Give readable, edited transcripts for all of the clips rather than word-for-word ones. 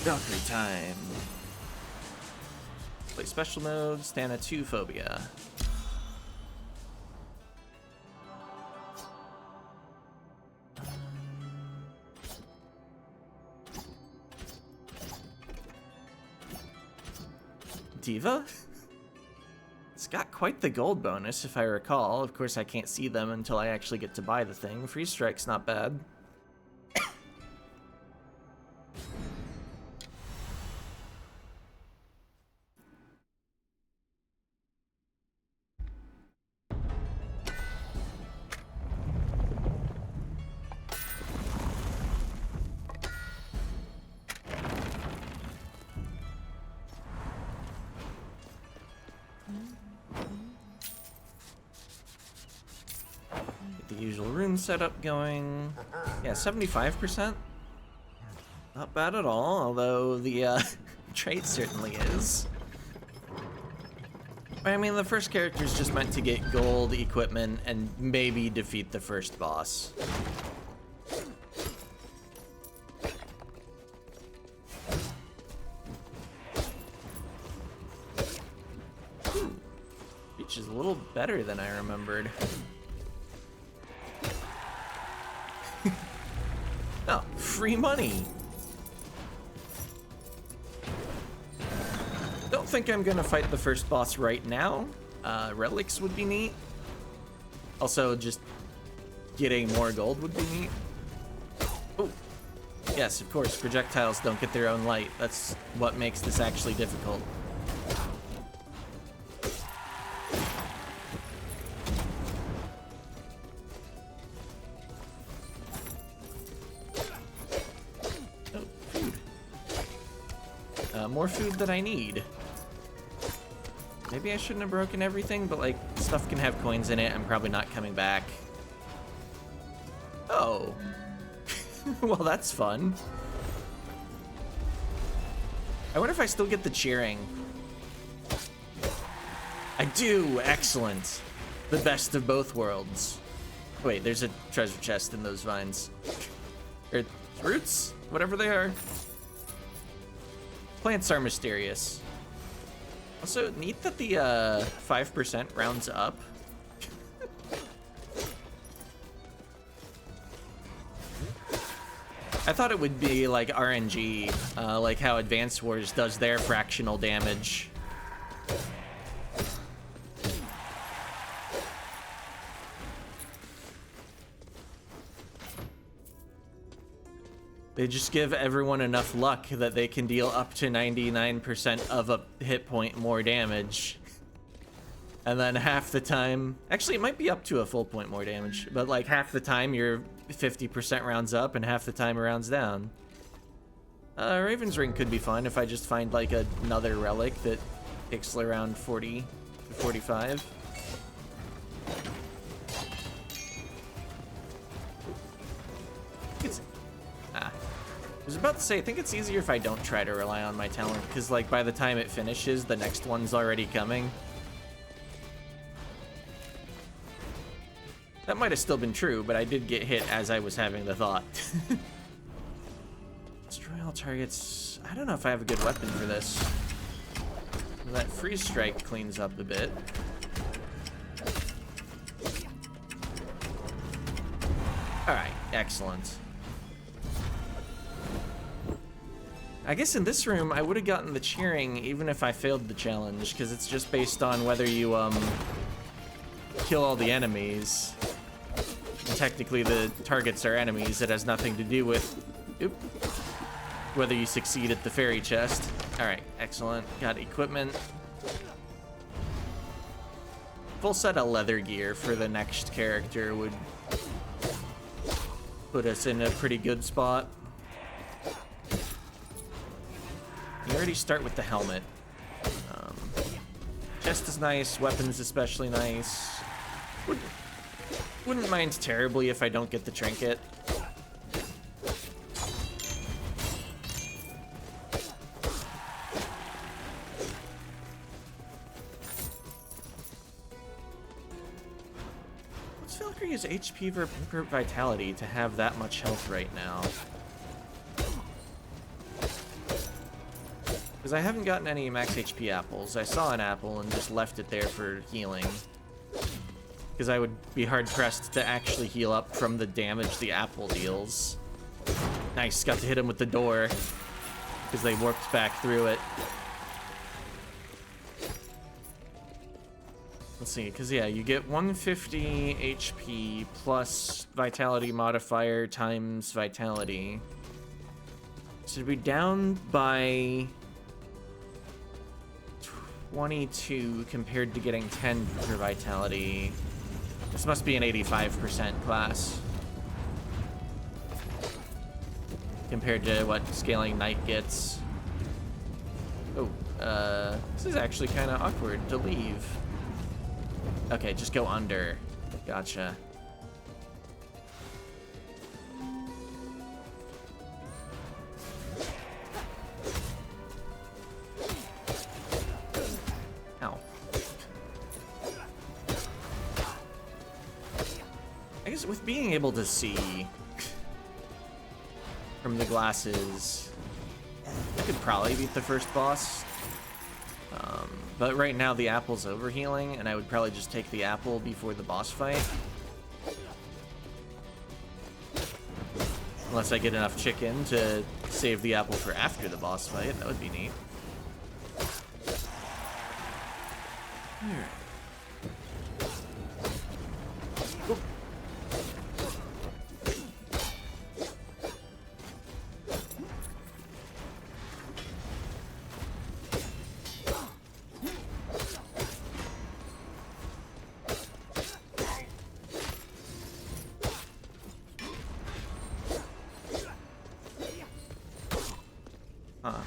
Valkyrie time. Play special modes, ThanaTWOphobia. Diva? It's got quite the gold bonus, if I recall. Of course, I can't see them until I actually get to buy the thing. Free strike's not bad. Get the usual rune setup going. Yeah, 75%. Not bad at all, although the trait certainly is. I mean, the first character is just meant to get gold equipment and maybe defeat the first boss. Which is a little better than I remembered. Oh, free money! Don't think I'm gonna fight the first boss right now. Relics would be neat. Also, just getting more gold would be neat. Oh, yes, of course, projectiles don't get their own light. That's what makes this actually difficult. More food than I need. Maybe I shouldn't have broken everything, but like, stuff can have coins in it. I'm probably not coming back. Oh. Well, that's fun. I wonder if I still get the cheering. I do! Excellent. The best of both worlds. Wait, there's a treasure chest in those vines. Or roots? Whatever they are. Plants are mysterious. Also, neat that the 5% rounds up. I thought it would be like RNG, like how Advance Wars does their fractional damage. They just give everyone enough luck that they can deal up to 99% of a hit point more damage. And then half the time... Actually, it might be up to a full point more damage. But like half the time, your 50% rounds up and half the time it rounds down. Raven's Ring could be fun if I just find like another relic that takes around 40 to 45. I was about to say, I think it's easier if I don't try to rely on my talent, because like by the time it finishes, the next one's already coming. That might have still been true, but I did get hit as I was having the thought. Destroy all targets. I don't know if I have a good weapon for this. That freeze strike cleans up a bit. Alright, excellent. I guess in this room, I would have gotten the cheering even if I failed the challenge, because it's just based on whether you, kill all the enemies. And technically, the targets are enemies. It has nothing to do with, whether you succeed at the fairy chest. Alright, excellent. Got equipment. Full set of leather gear for the next character would put us in a pretty good spot. You already start with the helmet. Chest is nice, weapons especially nice. Wouldn't mind terribly if I don't get the trinket. What's Valkyrie's HP per vitality to have that much health right now? Because I haven't gotten any max HP apples. I saw an apple and just left it there for healing. Because I would be hard-pressed to actually heal up from the damage the apple deals. Nice, got to hit him with the door. Because they warped back through it. Let's see, because yeah, you get 150 HP plus vitality modifier times vitality. So to be down by 22 compared to getting 10 for vitality. This must be an 85% class. Compared to what Scaling Knight gets. Oh, this is actually kind of awkward to leave. Okay, just go under. Gotcha. Ow. I guess with being able to see from the glasses, I could probably beat the first boss. But right now the apple's overhealing, and I would probably just take the apple before the boss fight. Unless I get enough chicken to save the apple for after the boss fight, that would be neat. Alright.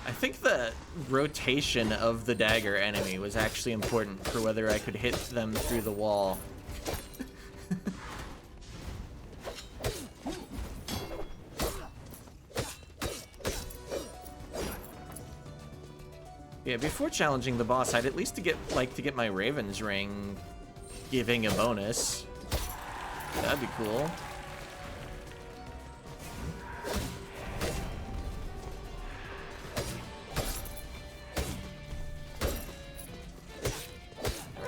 I think the rotation of the dagger enemy was actually important for whether I could hit them through the wall. Yeah, before challenging the boss, I'd at least like to get my Raven's Ring giving a bonus. That'd be cool.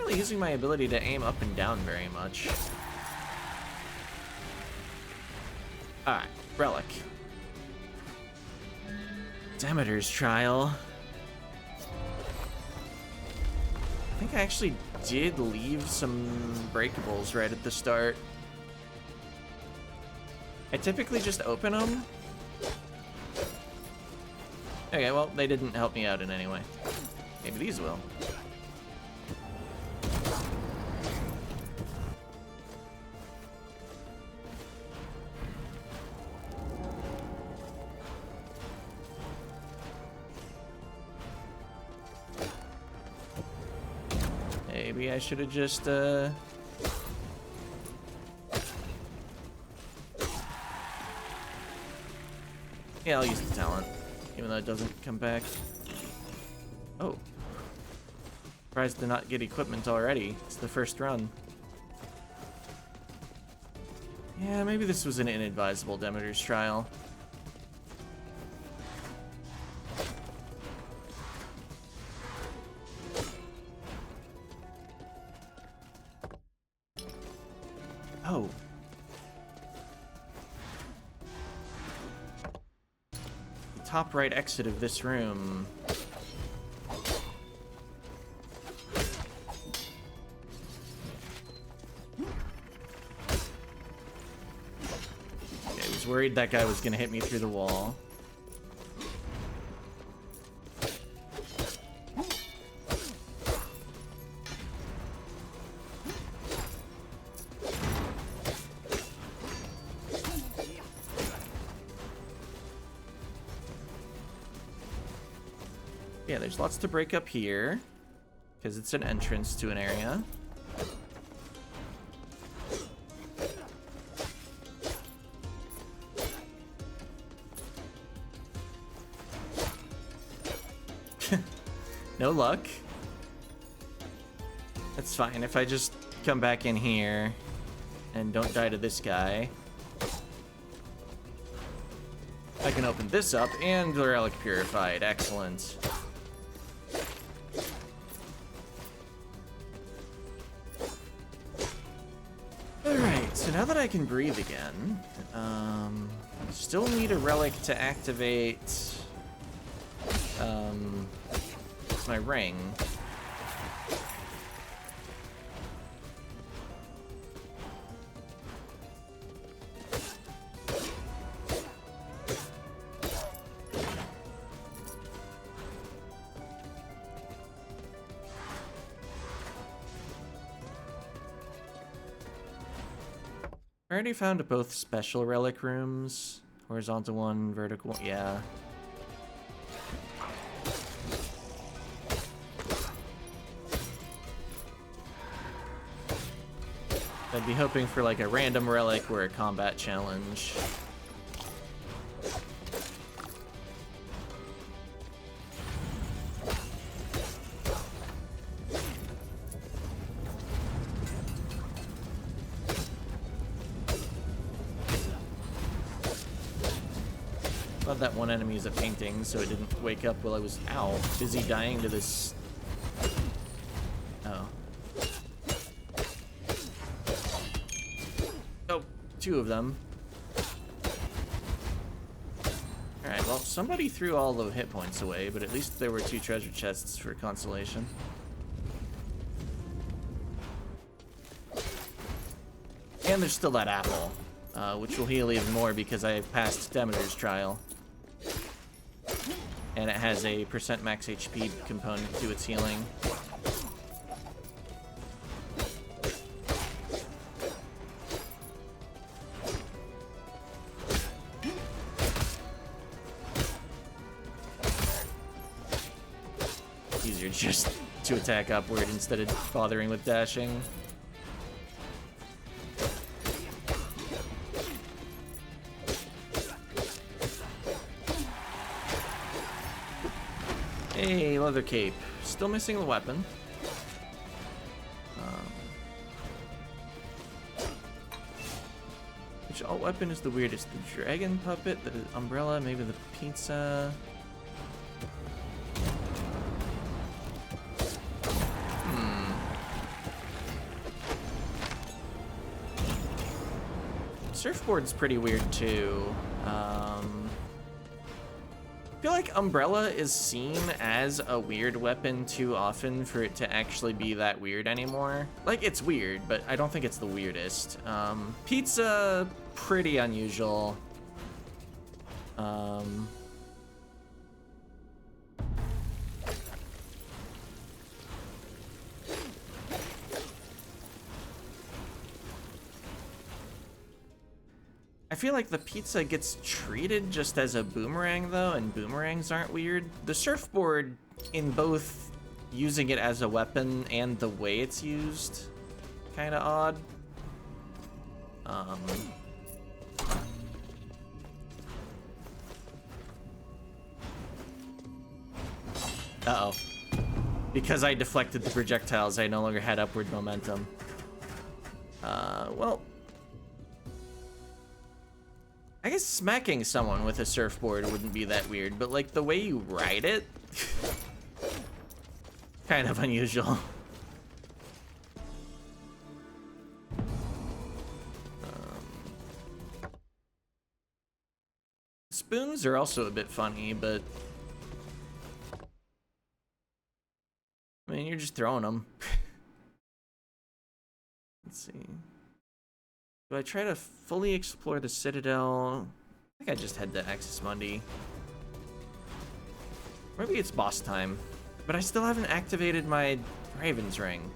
Using my ability to aim up and down very much. Alright, Relic. Demeter's Trial. I think I actually did leave some breakables right at the start. I typically just open them. Okay, well, they didn't help me out in any way. Maybe these will. Maybe I should have just, Yeah, I'll use the talent, even though it doesn't come back. Oh. Surprised to not get equipment already. It's the first run. Yeah, maybe this was an inadvisable Demeter's Trial. Oh. The top right exit of this room. Okay, I was worried that guy was gonna hit me through the wall. Yeah, there's lots to break up here, because it's an entrance to an area. No luck. That's fine if I just come back in here and don't die to this guy. I can open this up and the relic purified. Excellent. So now that I can breathe again, still need a relic to activate my ring. I already found both special relic rooms. Horizontal one, vertical one, yeah. I'd be hoping for like a random relic or a combat challenge. Glad that one enemy is a painting, so it didn't wake up while I was, ow, busy dying to this. Oh. Oh, two of them. Alright, well, somebody threw all the hit points away, but at least there were 2 treasure chests for consolation. And there's still that apple, which will heal even more because I passed Demeter's trial. And it has a % max HP component to its healing. Easier just to attack upward instead of bothering with dashing. Hey, leather cape. Still missing the weapon. Which alt weapon is the weirdest? The dragon puppet, the umbrella, maybe the pizza. Surfboard's pretty weird too. I feel like umbrella is seen as a weird weapon too often for it to actually be that weird anymore. Like, it's weird, but I don't think it's the weirdest. Pizza, pretty unusual. I feel like the pizza gets treated just as a boomerang though, and boomerangs aren't weird. The surfboard, in both using it as a weapon and the way it's used, kinda odd. Uh-oh. Because I deflected the projectiles, I no longer had upward momentum. Well, I guess smacking someone with a surfboard wouldn't be that weird, but like the way you ride it, kind of unusual. Spoons are also a bit funny, but I mean, you're just throwing them. Let's see. Do I try to fully explore the Citadel? I think I just head to Axis Mundi. Maybe it's boss time. But I still haven't activated my Raven's Ring.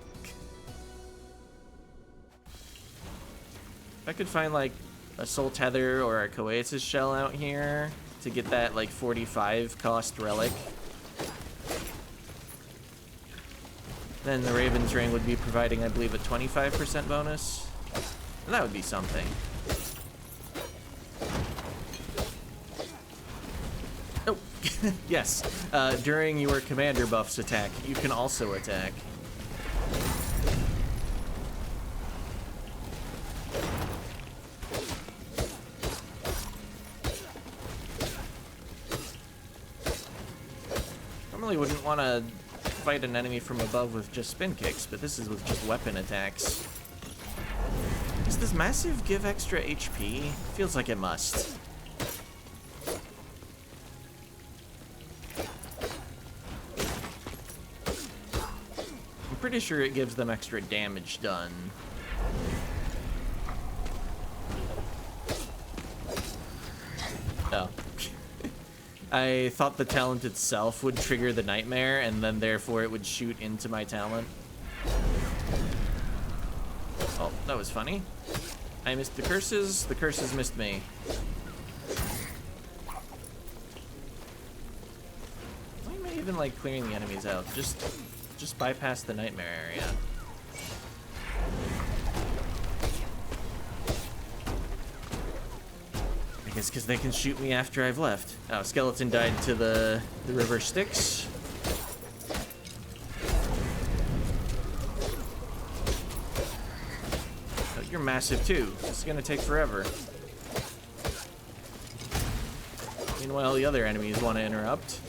If I could find like a Soul Tether or a Coetus Shell out here to get that like 45 cost relic, then the Raven's Ring would be providing, I believe, a 25% bonus. And that would be something. Oh, yes. During your commander buff's attack, you can also attack. Normally wouldn't want to fight an enemy from above with just spin kicks, but this is with just weapon attacks. Does massive give extra HP? Feels like it must. I'm pretty sure it gives them extra damage done. Oh. I thought the talent itself would trigger the nightmare, and then therefore it would shoot into my talent. Oh, that was funny. I missed the curses missed me. Why am I even like clearing the enemies out? Just bypass the nightmare area. I guess because they can shoot me after I've left. Oh, skeleton died to the river Styx. Oh, you're massive too. This is gonna take forever. Meanwhile, the other enemies want to interrupt.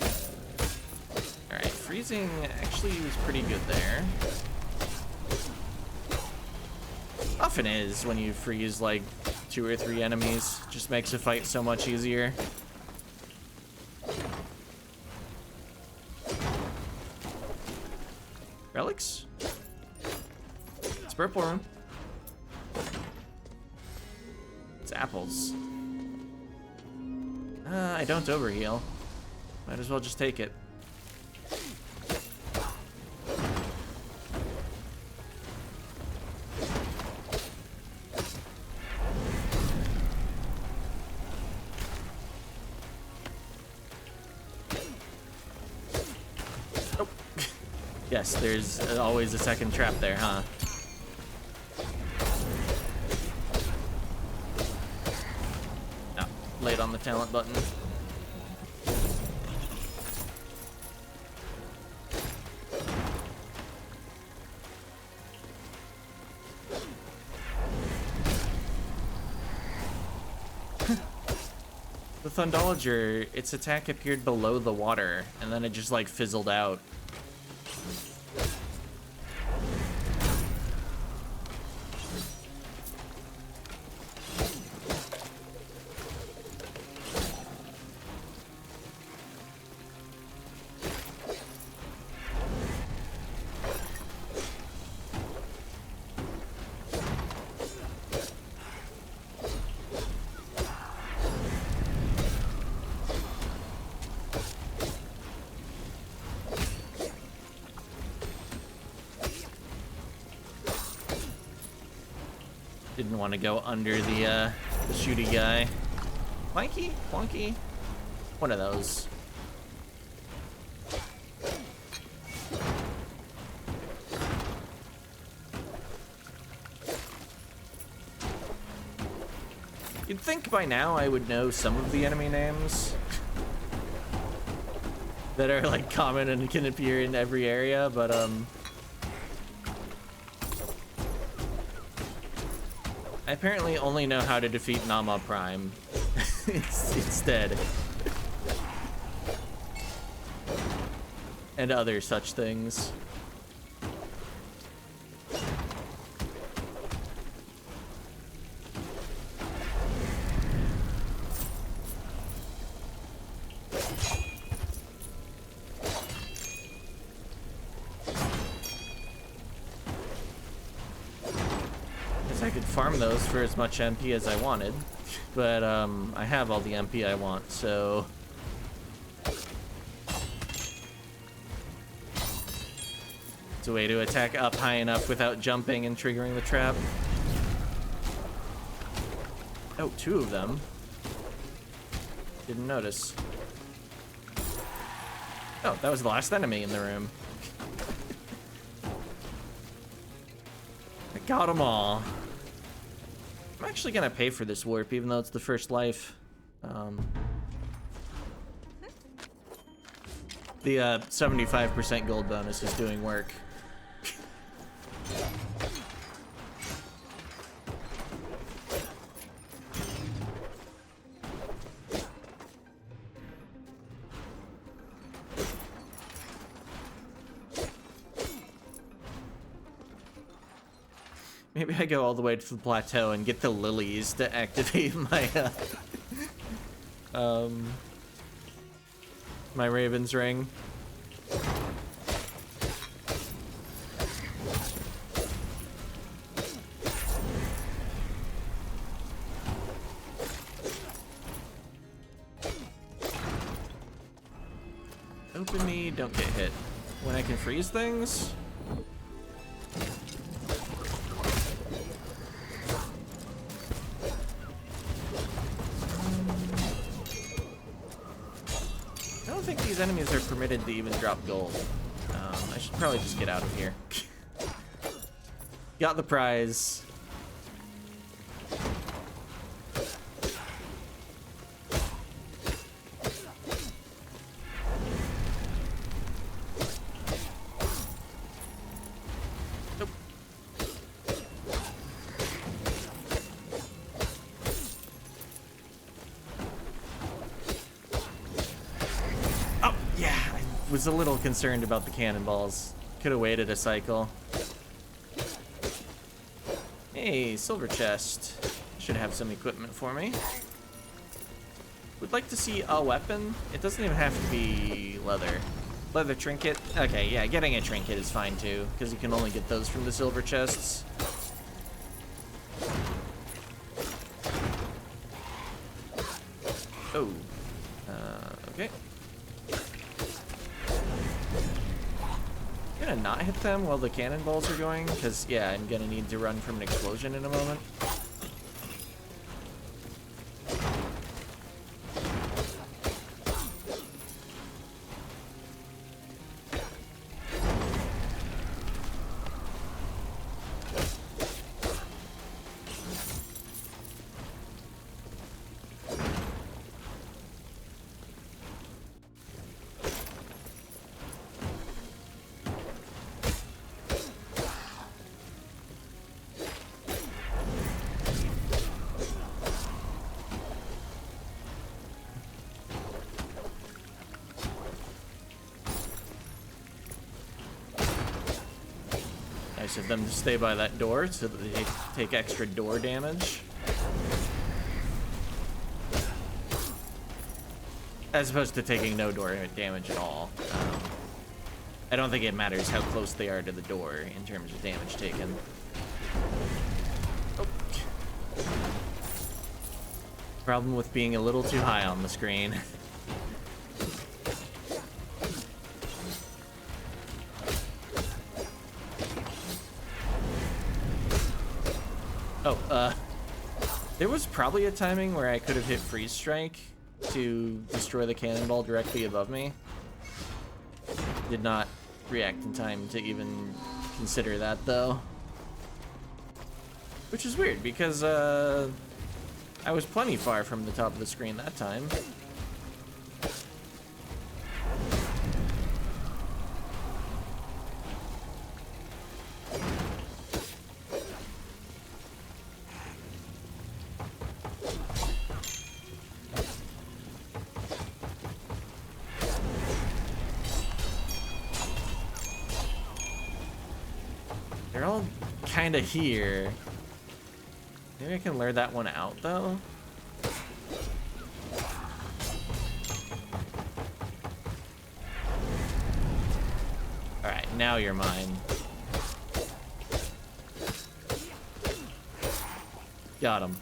Alright, freezing actually was pretty good there. Often is when you freeze like 2 or 3 enemies. Just makes a fight so much easier. Relics? It's purple room. It's apples. I don't overheal. Might as well just take it. Yes, there's always a second trap there, huh? Oh, late on the talent button. The Thundologer, its attack appeared below the water, and then it just like fizzled out. Didn't want to go under the shooty guy. Clanky? Plonky? One of those. You'd think by now I would know some of the enemy names that are like common and can appear in every area, but I apparently only know how to defeat Nama Prime instead. And other such things. I could farm those for as much MP as I wanted, but I have all the MP I want, so it's a way to attack up high enough without jumping and triggering the trap. Oh, 2 of them. Didn't notice. Oh, that was the last enemy in the room. I got them all. I'm actually gonna pay for this warp, even though it's the first life. The 75% gold bonus is doing work. Maybe I go all the way to the plateau and get the lilies to activate my, my Raven's Ring. Open me, don't get hit. When I can freeze things? I don't think these enemies are permitted to even drop gold. I should probably just get out of here. Got the prize. Was a little concerned about the cannonballs. Could have waited a cycle. Hey, silver chest. Should have some equipment for me. Would like to see a weapon. It doesn't even have to be leather. Leather trinket. Okay, yeah, getting a trinket is fine too, because you can only get those from the silver chests. Oh. Okay. I'm gonna not hit them while the cannonballs are going, because, yeah, I'm gonna need to run from an explosion in a moment. Nice of them to stay by that door so that they take extra door damage. As opposed to taking no door damage at all. I don't think it matters how close they are to the door in terms of damage taken. Oh. Problem with being a little too high on the screen. Oh, there was probably a timing where I could have hit freeze strike to destroy the cannonball directly above me. Did not react in time to even consider that though. Which is weird because I was plenty far from the top of the screen that time. They're all kind of here. Maybe I can lure that one out, though. Alright, now you're mine. Got him.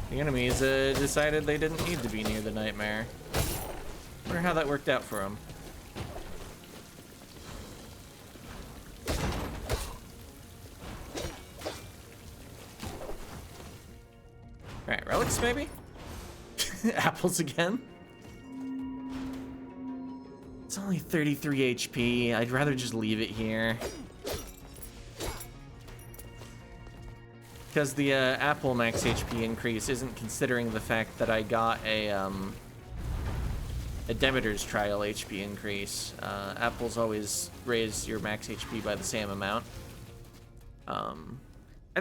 The enemies decided they didn't need to be near the nightmare. Wonder how that worked out for them. Alright, relics maybe? Apples again? It's only 33 HP. I'd rather just leave it here. Because the Apple max HP increase isn't considering the fact that I got a Demeter's Trial HP increase. Apple's always raise your max HP by the same amount. I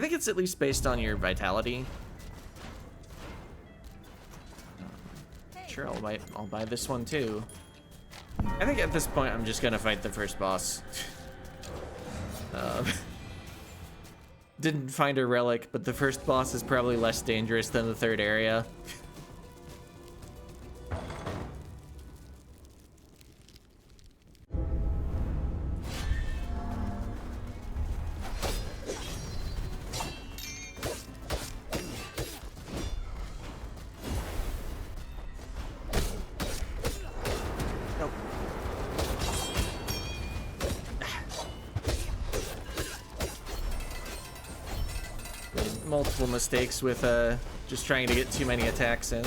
think it's at least based on your vitality. Sure, I'll buy this one too. I think at this point I'm just gonna fight the first boss. Didn't find a relic, but the first boss is probably less dangerous than the third area. Multiple mistakes with just trying to get too many attacks in.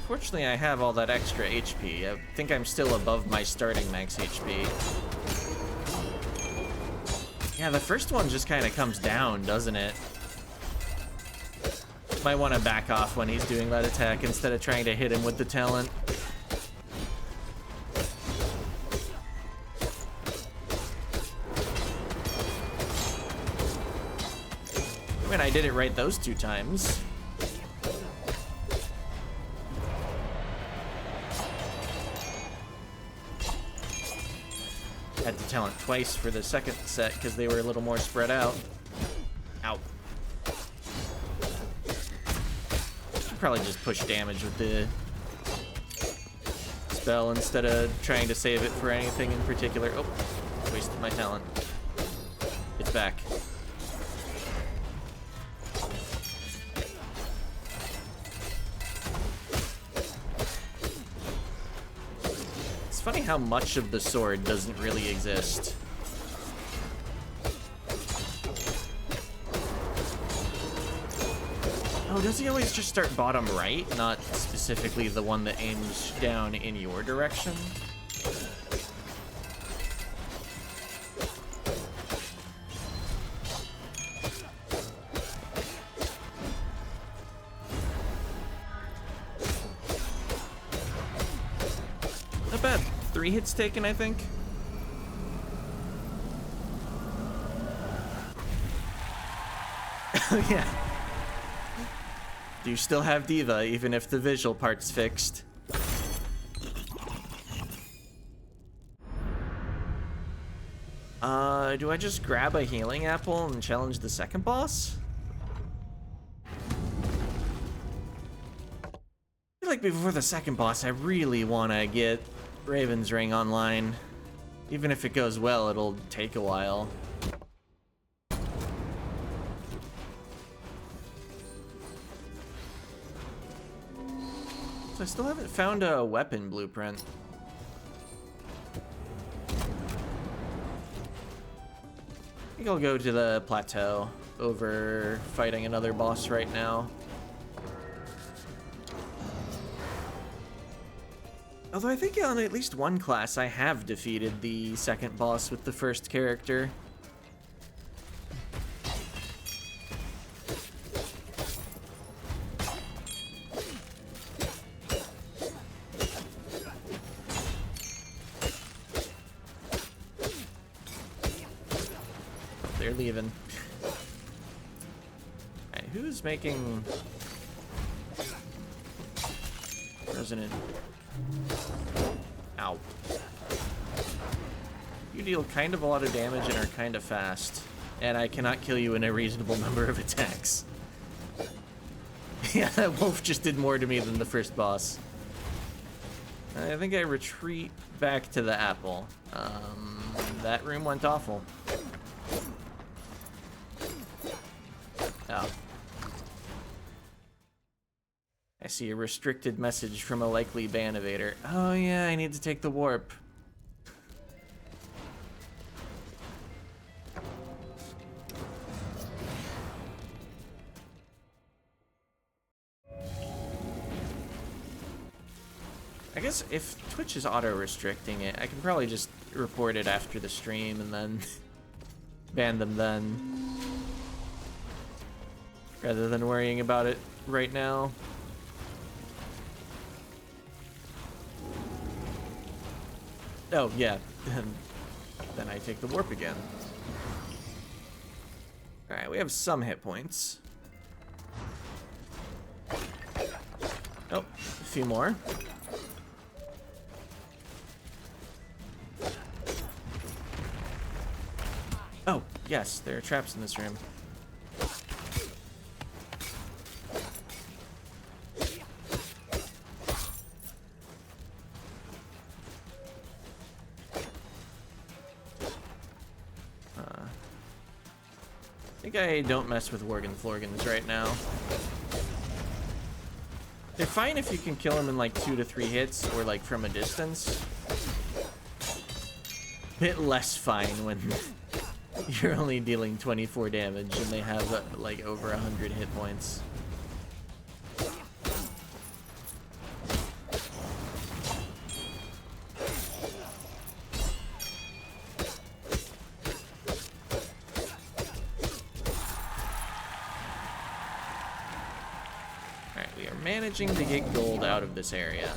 Fortunately, I have all that extra HP. I think I'm still above my starting max HP. Yeah, the first one just kind of comes down, doesn't it? Might want to back off when he's doing that attack instead of trying to hit him with the talent. I mean, I did it right those 2 times. Had to talent twice for the second set because they were a little more spread out. Ow. Should probably just push damage with the spell instead of trying to save it for anything in particular. Oh, wasted my talent. It's back. It's funny how much of the sword doesn't really exist. Oh, does he always just start bottom right, not specifically the one that aims down in your direction? Not bad. 3 hits taken, I think. Oh, yeah. Do you still have Diva, even if the visual part's fixed? Do I just grab a healing apple and challenge the second boss? I feel like before the second boss, I really want to get Raven's Ring online. Even if it goes well, it'll take a while. So I still haven't found a weapon blueprint. I think I'll go to the plateau over fighting another boss right now. Although I think on at least one class I have defeated the second boss with the first character. They're leaving. Alright, who's making Resonant? Ow. You deal kind of a lot of damage and are kind of fast. And I cannot kill you in a reasonable number of attacks. Yeah, that wolf just did more to me than the first boss. I think I retreat back to the apple. That room went awful. Oh. I see a restricted message from a likely ban evader. Oh yeah, I need to take the warp. I guess if Twitch is auto-restricting it, I can probably just report it after the stream and then ban them then. Rather than worrying about it right now. Oh, yeah. Then I take the warp again. Alright, we have some hit points. Oh, a few more. Oh, yes, there are traps in this room. I think I don't mess with Worgen-Florgens right now. They're fine if you can kill them in like 2 to 3 hits or like from a distance. Bit less fine when you're only dealing 24 damage and they have like over 100 hit points. Managing to get gold out of this area.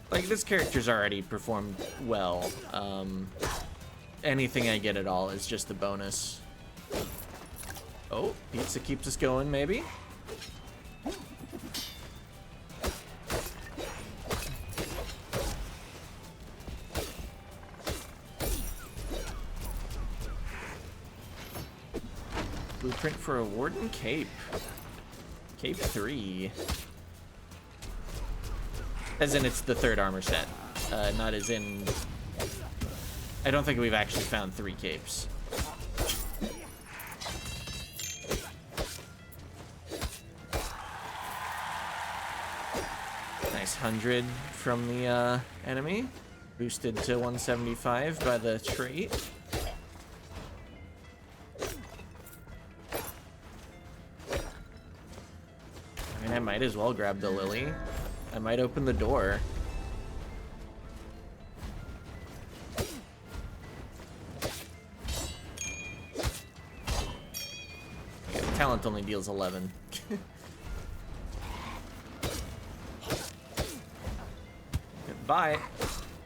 Like, this character's already performed well. Anything I get at all is just a bonus. Oh, pizza keeps us going, maybe? Blueprint for a Warden Cape. Cape 3. As in, it's the 3rd armor set. Not as in... I don't think we've actually found 3 capes. Nice 100 from the enemy. Boosted to 175 by the trait. I might as well grab the lily. I might open the door. Yeah, talent only deals 11. Bye.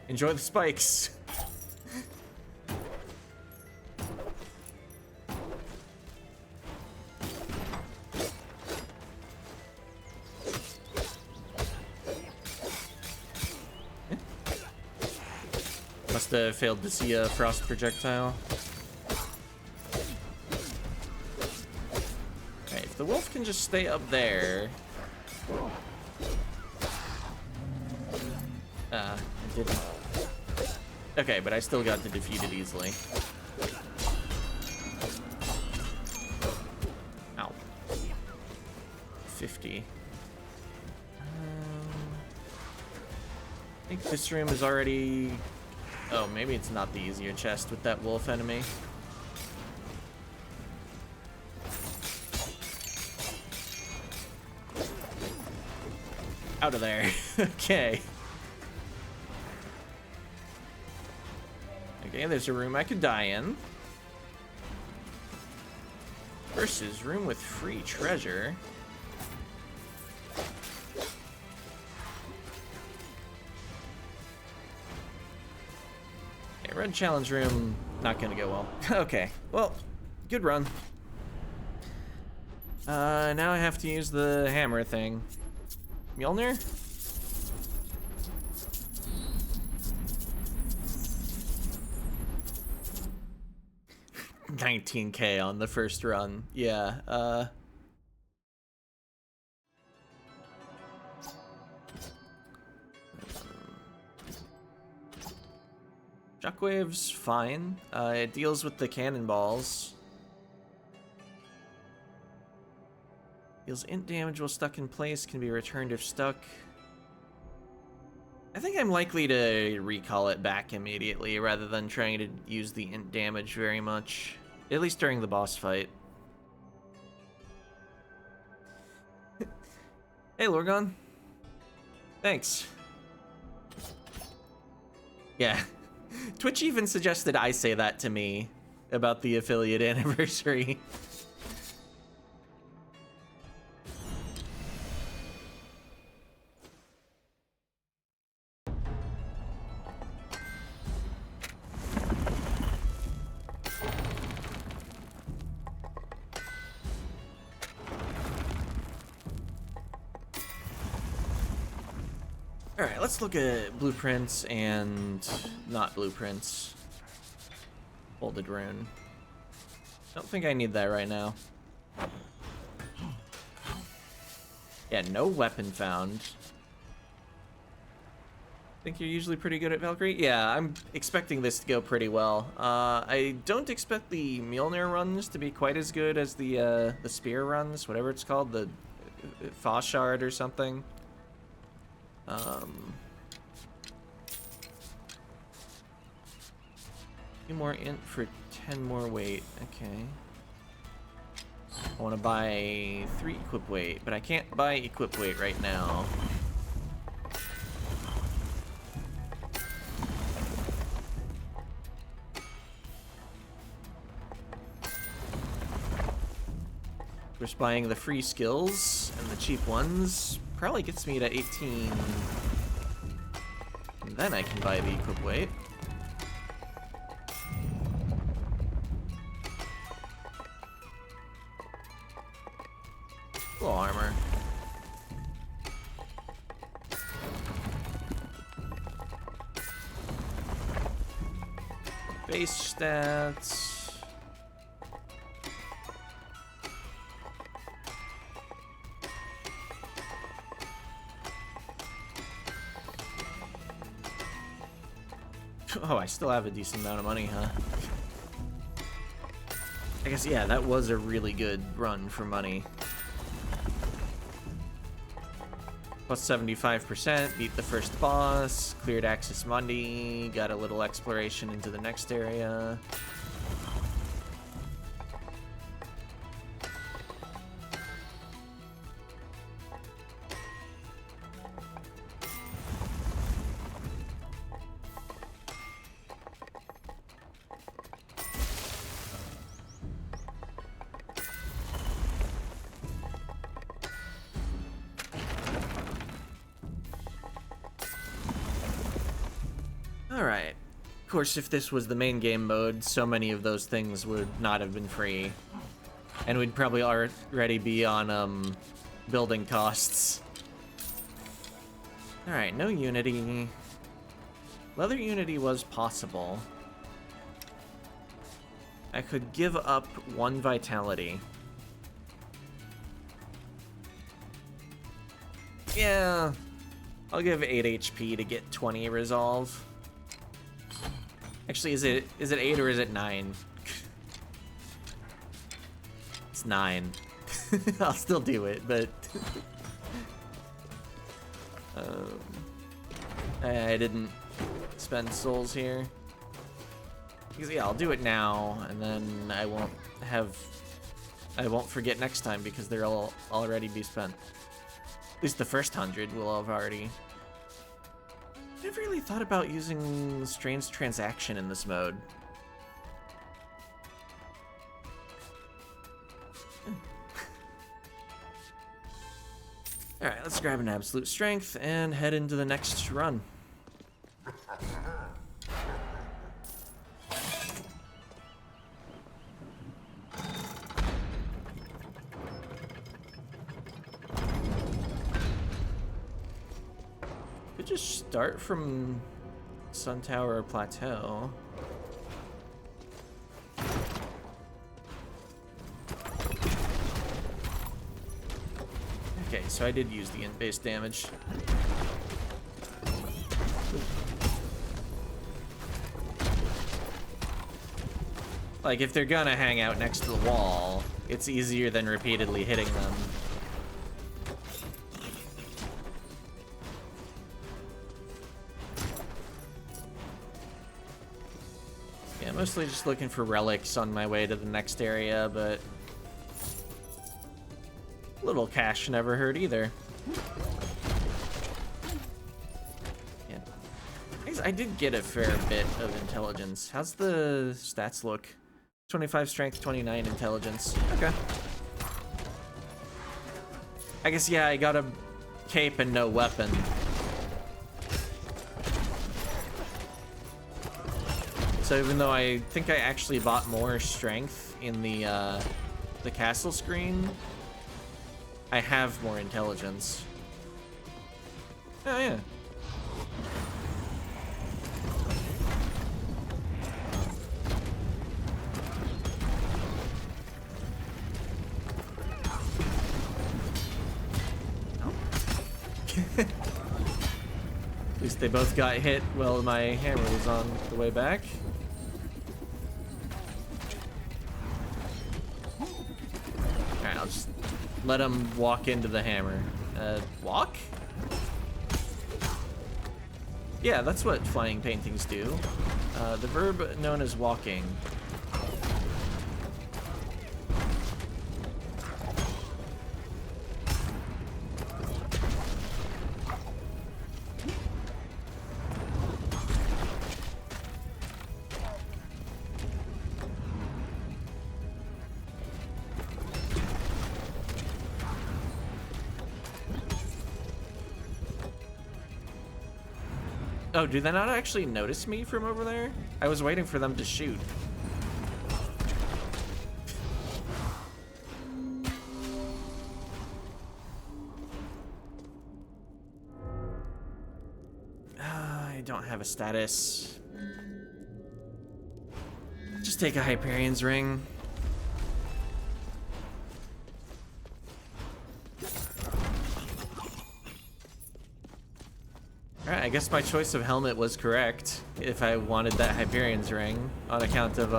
Enjoy the spikes. Must have failed to see a frost projectile. Okay, if the wolf can just stay up there. It didn't. Okay, but I still got to defeat it easily. Ow. 50. I think this room is already... Oh, maybe it's not the easier chest with that wolf enemy. Out of there. Okay. Okay, there's a room I could die in. Versus room with free treasure. Red challenge room, not gonna go well. Okay, well, good run. Now I have to use the hammer thing. Mjolnir? 19K on the first run. Yeah, Shockwave's fine. It deals with the cannonballs. Deals int damage while stuck in place, can be returned if stuck. I think I'm likely to recall it back immediately rather than trying to use the int damage very much. At least during the boss fight. Hey, Lorgon. Thanks. Yeah. Twitch even suggested I say that to me about the affiliate anniversary. Alright, let's look at blueprints and not blueprints. Folded rune. Don't think I need that right now. Yeah, no weapon found. Think you're usually pretty good at Valkyrie? Yeah, I'm expecting this to go pretty well. I don't expect the Mjolnir runs to be quite as good as the spear runs, whatever it's called, the Fauchard or something. Few more int for 10 more weight. Okay. I want to buy 3 equip weight, but I can't buy equip weight right now. Just buying the free skills and the cheap ones probably gets me to 18. And then I can buy the equip weight. Full armor. Base stats. Oh, I still have a decent amount of money, huh? I guess, yeah, that was a really good run for money. Plus 75%, beat the first boss, cleared Axis Mundi, got a little exploration into the next area. Alright. Of course, if this was the main game mode, so many of those things would not have been free. And we'd probably already be on, building costs. Alright, no Unity. Leather Unity was possible. I could give up 1 Vitality. Yeah, I'll give 8 HP to get 20 Resolve. Actually, is it 8 or is it 9? It's 9. I'll still do it, but I didn't spend souls here. Because yeah, I'll do it now, and then I won't forget next time because they'll already be spent. At least the first 100 will have already. Never really thought about using Strange Transaction in this mode. Alright, let's grab an Absolute Strength and head into the next run. Just start from Sun Tower Plateau. Okay, so I did use the int base damage. Like, if they're gonna hang out next to the wall, it's easier than repeatedly hitting them. Mostly just looking for relics on my way to the next area, but a little cash never hurt either. Yeah. I did get a fair bit of intelligence. How's the stats look? 25 strength, 29 intelligence. Okay. I guess, yeah, I got a cape and no weapon. So even though I think I actually bought more strength in the castle screen, I have more intelligence. Oh, yeah. At least they both got hit while my hammer was on the way back. Alright, I'll just let him walk into the hammer. Walk? Yeah, that's what flying paintings do. The verb known as walking. Oh, do they not actually notice me from over there? I was waiting for them to shoot. I don't have a status. Just take a Hyperion's ring. Alright, I guess my choice of helmet was correct if I wanted that Hyperion's ring, on account of,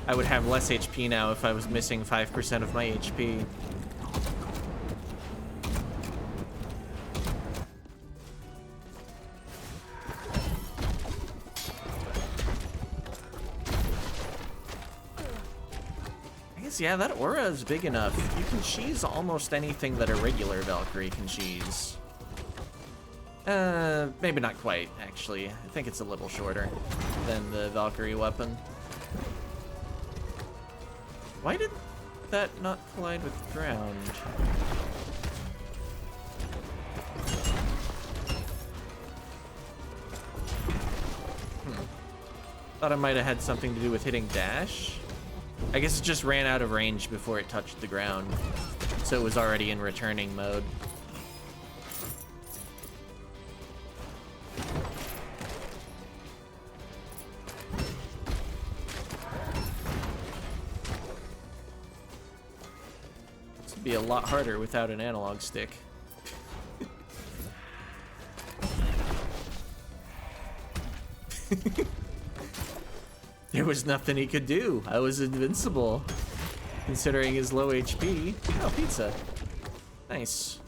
I would have less HP now if I was missing 5% of my HP. I guess, yeah, that aura is big enough. You can cheese almost anything that a regular Valkyrie can cheese. Maybe not quite, actually. I think it's a little shorter than the Valkyrie weapon. Why did that not collide with the ground? Thought it might have had something to do with hitting dash. I guess it just ran out of range before it touched the ground, so it was already in returning mode. Be a lot harder without an analog stick. There was nothing he could do. I was invincible, considering his low HP. Oh, pizza. Nice.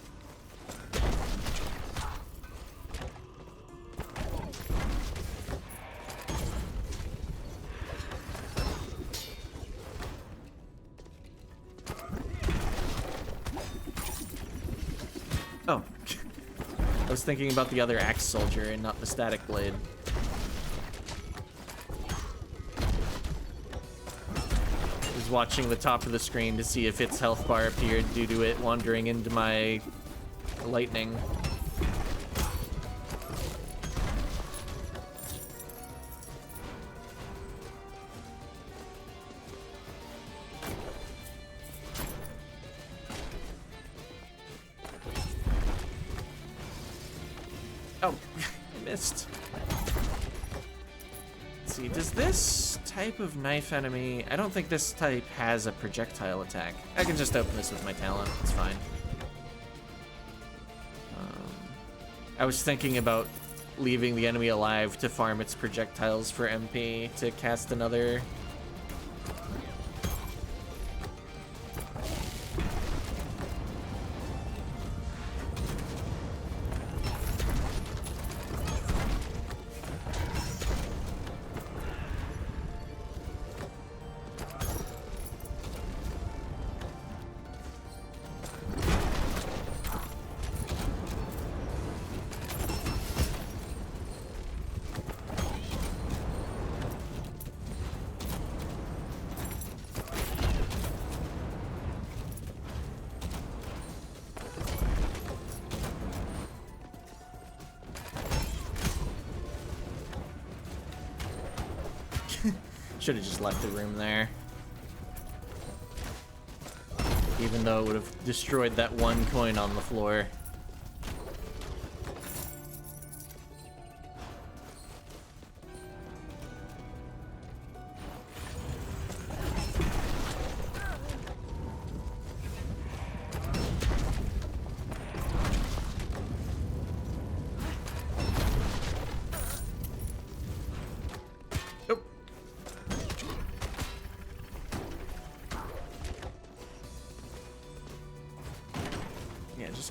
Oh. I was thinking about the other axe soldier and not the static blade. I was watching the top of the screen to see if its health bar appeared due to it wandering into my lightning. Oh, I missed. Let's see, does this type of knife enemy... I don't think this type has a projectile attack. I can just open this with my talent, it's fine. I was thinking about leaving the enemy alive to farm its projectiles for MP to cast another... Should have just left the room there. Even though it would have destroyed that one coin on the floor.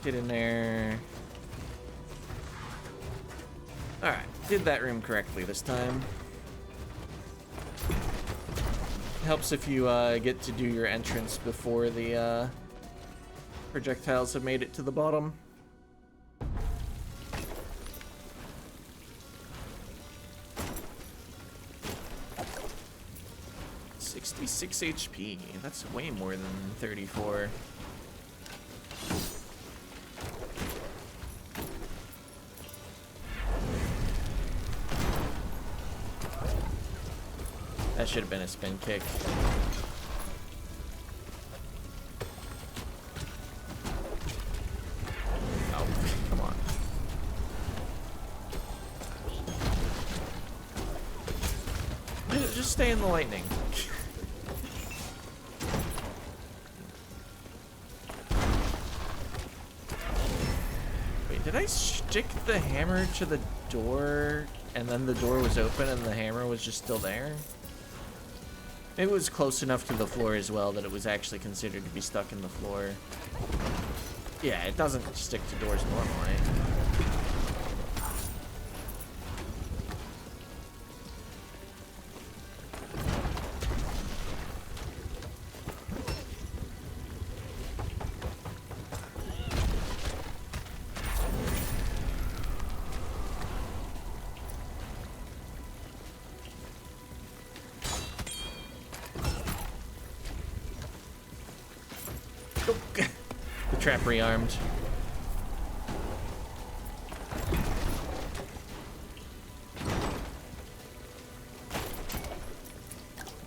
Get in there. Alright, did that room correctly this time. Helps if you get to do your entrance before the projectiles have made it to the bottom. $66 HP. That's way more than 34. That should have been a spin kick. Oh, come on. Just stay in the lightning. Wait, did I stick the hammer to the door and then the door was open and the hammer was just still there? It was close enough to the floor as well that it was actually considered to be stuck in the floor. Yeah, it doesn't stick to doors normally. Trap rearmed.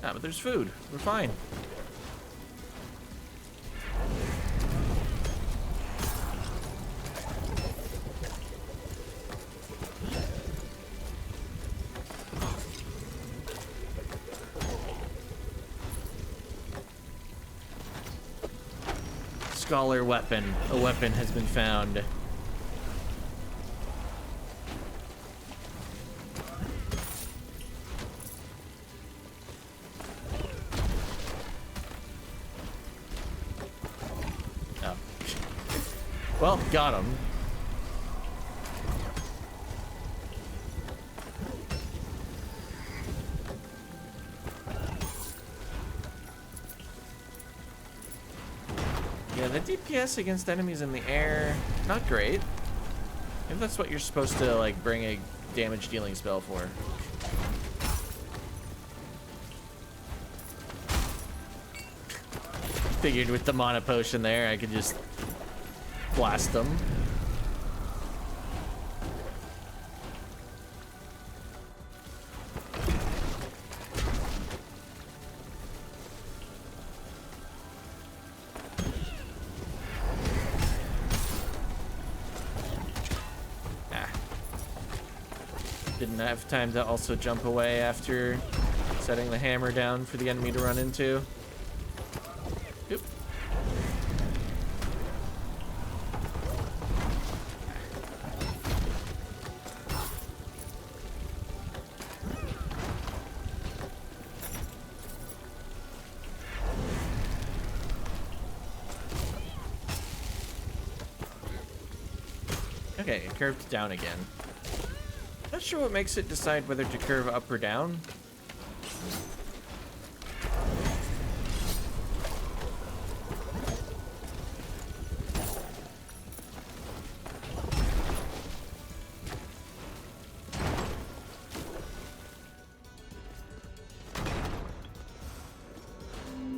Ah, but there's food. We're fine. Scholar weapon. A weapon has been found. Oh. Well, got him. Yeah, the DPS against enemies in the air, not great. If that's what you're supposed to, like, bring a damage dealing spell for. Figured with the mana potion there, I could just blast them. Didn't have time to also jump away after setting the hammer down for the enemy to run into. Oop. Okay, it curved down again. Not sure what makes it decide whether to curve up or down.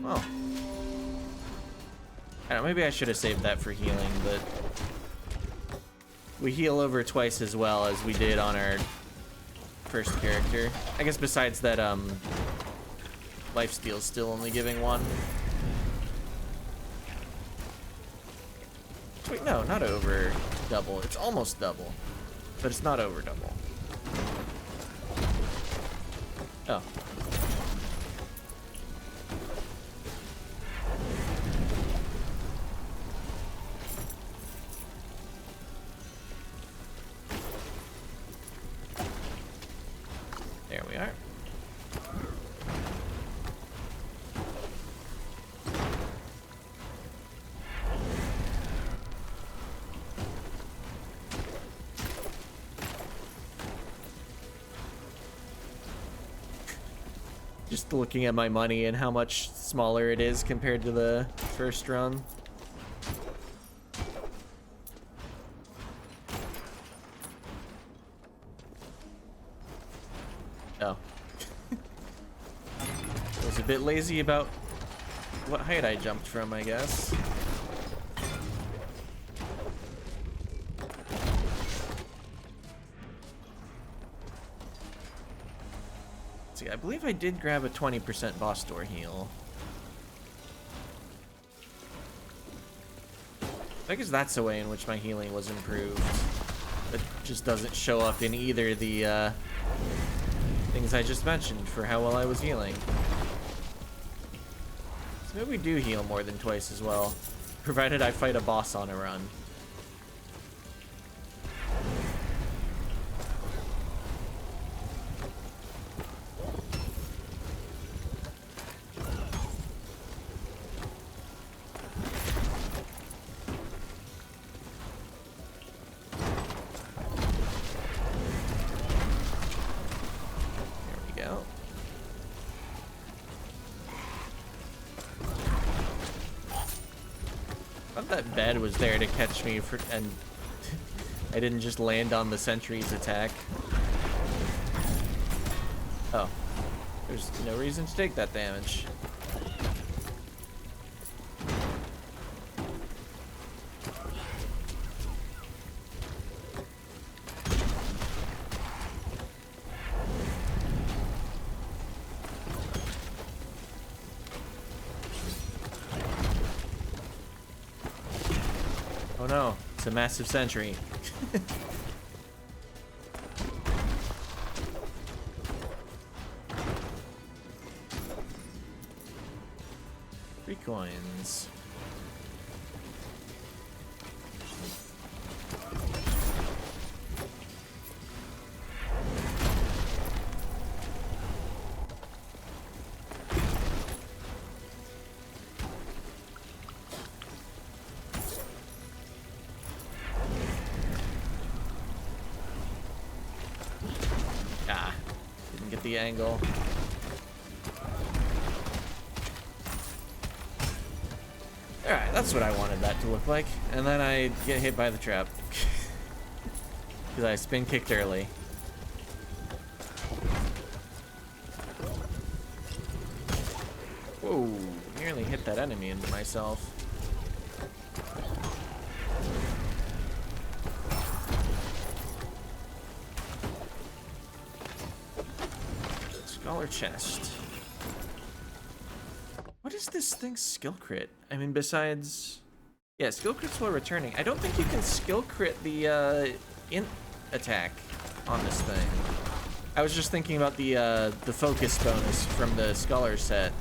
Oh. I don't know, maybe I should have saved that for healing, but we heal over twice as well as we did on our first character. I guess besides that Lifesteal's still only giving 1. Wait, no, not over double. It's almost double, but it's not over double. Oh. There we are. Just looking at my money and how much smaller it is compared to the first run. Oh. I was a bit lazy about what height I jumped from, I guess. See, I believe I did grab a 20% boss door heal. I guess that's a way in which my healing was improved. It just doesn't show up in either the things I just mentioned for how well I was healing. So maybe we do heal more than twice as well, provided I fight a boss on a run. That bed was there to catch me for, and I didn't just land on the sentry's attack. Oh, there's no reason to take that damage. Oh no, it's a massive sentry. 3 coins. The angle. Alright, that's what I wanted that to look like. And then I get hit by the trap. Because I spin kicked early. Whoa, nearly hit that enemy into myself. Scholar chest. What is this thing's skill crit? I mean, besides... Yeah, skill crits while returning. I don't think you can skill crit the int attack on this thing. I was just thinking about the focus bonus from the Scholar set.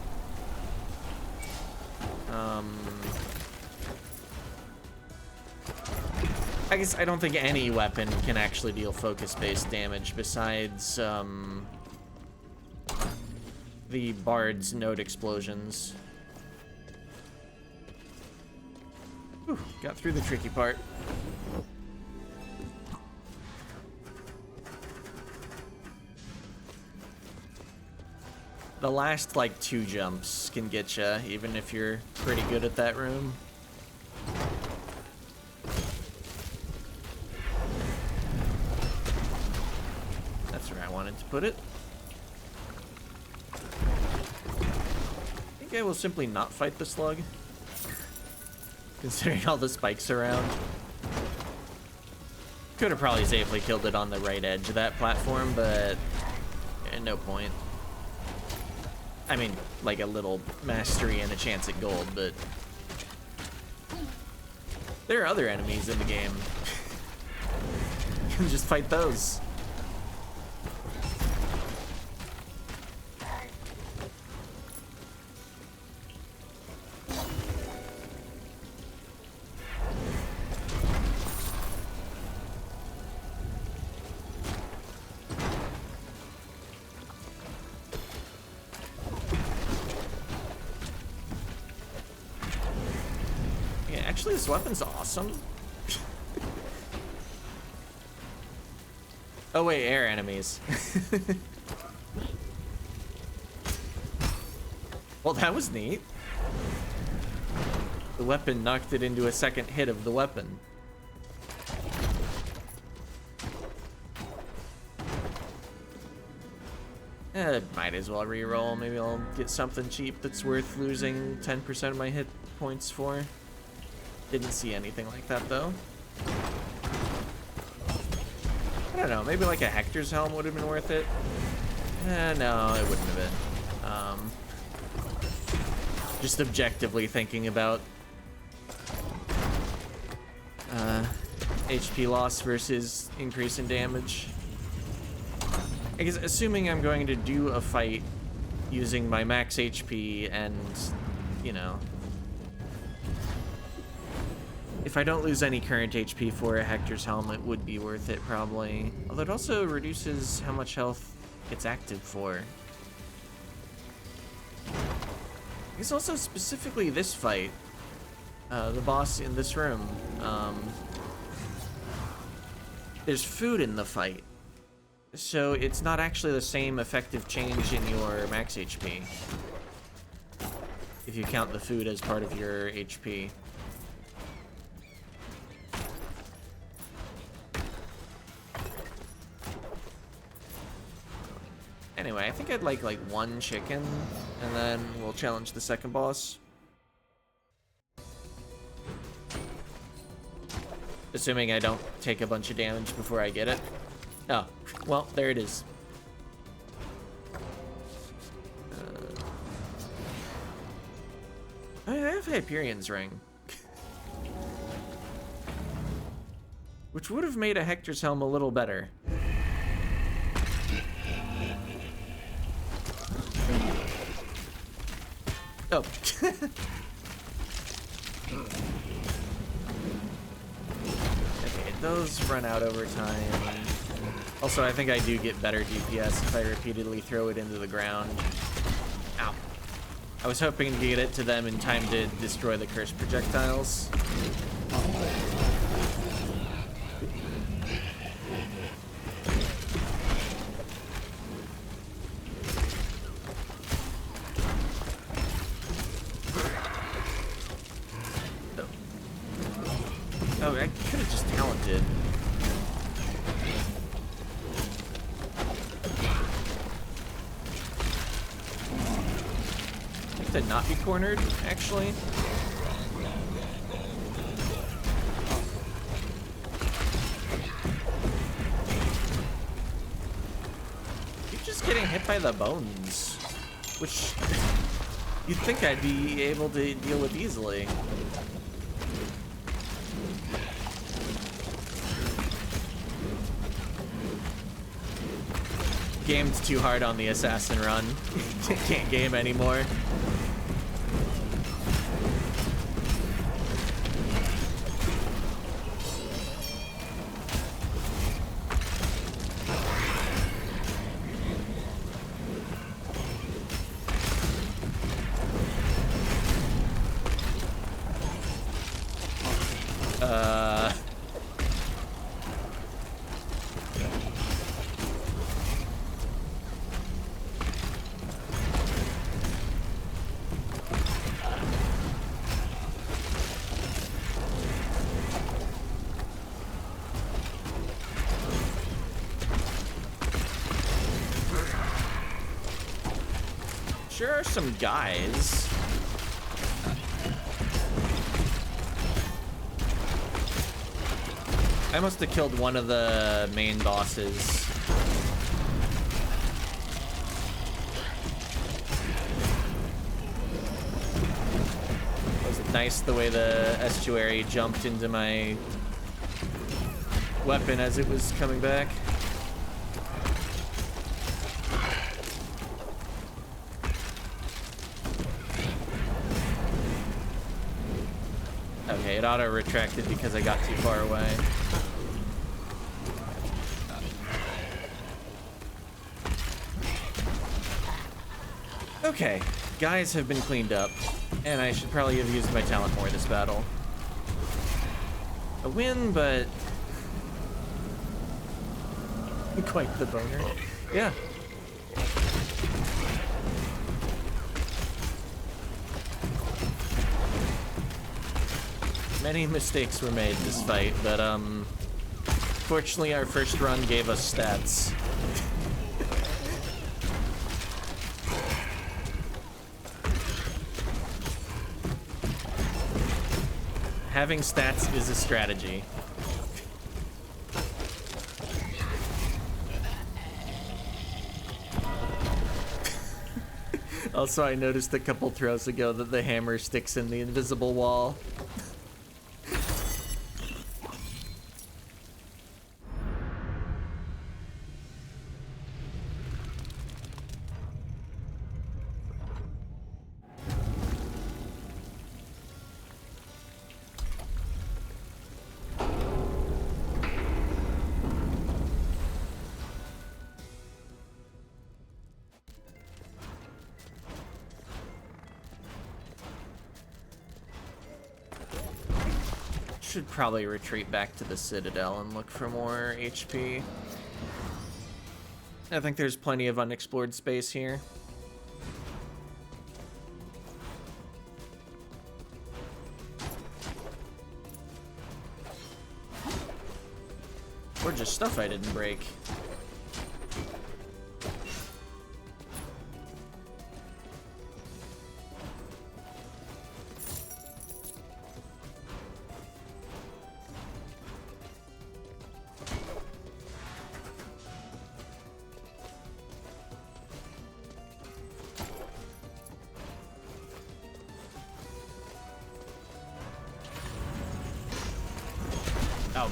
I guess I don't think any weapon can actually deal focus-based damage besides, the Bard's node explosions. Whew, got through the tricky part. The last, like, 2 jumps can get you, even if you're pretty good at that room. That's where I wanted to put it. I will simply not fight the slug, considering all the spikes around. Could have probably safely killed it on the right edge of that platform, but no point. I mean, like a little mastery and a chance at gold, but there are other enemies in the game. You can just fight those. Actually, this weapon's awesome. Oh wait, air enemies. Well, that was neat. The weapon knocked it into a second hit of the weapon. Might as well reroll. Maybe I'll get something cheap that's worth losing 10% of my hit points for. Didn't see anything like that though. I don't know, maybe like a Hector's helm would have been worth it. No, it wouldn't have been. Just objectively thinking about HP loss versus increase in damage. I guess assuming I'm going to do a fight using my max HP and, you know, if I don't lose any current HP for a Hector's helm, it would be worth it, probably. Although it also reduces how much health it's active for. I guess also specifically this fight, the boss in this room, there's food in the fight. So it's not actually the same effective change in your max HP, if you count the food as part of your HP. Anyway, I think I'd like one chicken, and then we'll challenge the second boss. Assuming I don't take a bunch of damage before I get it. Oh, well, there it is. I have Hyperion's ring. Which would have made a Hector's helm a little better. Oh. Okay, those run out over time. Also, I think I do get better DPS if I repeatedly throw it into the ground. Ow. I was hoping to get it to them in time to destroy the cursed projectiles. Oh, I could have just talented. To not be cornered, actually. You're just getting hit by the bones, which you'd think I'd be able to deal with easily. Gamed too hard on the assassin run. Can't game anymore. Sure are some guys. I must have killed one of the main bosses. nice the way the estuary jumped into my weapon as it was coming back. Okay, it auto-retracted because I got too far away. Okay, guys have been cleaned up, and I should probably have used my talent more this battle. A win, but quite the boner. Yeah. Many mistakes were made this fight, but fortunately our first run gave us stats. Having stats is a strategy. Also, I noticed a couple throws ago that the hammer sticks in the invisible wall. Should probably retreat back to the Citadel and look for more HP. I think there's plenty of unexplored space here. Or just stuff I didn't break. Oh.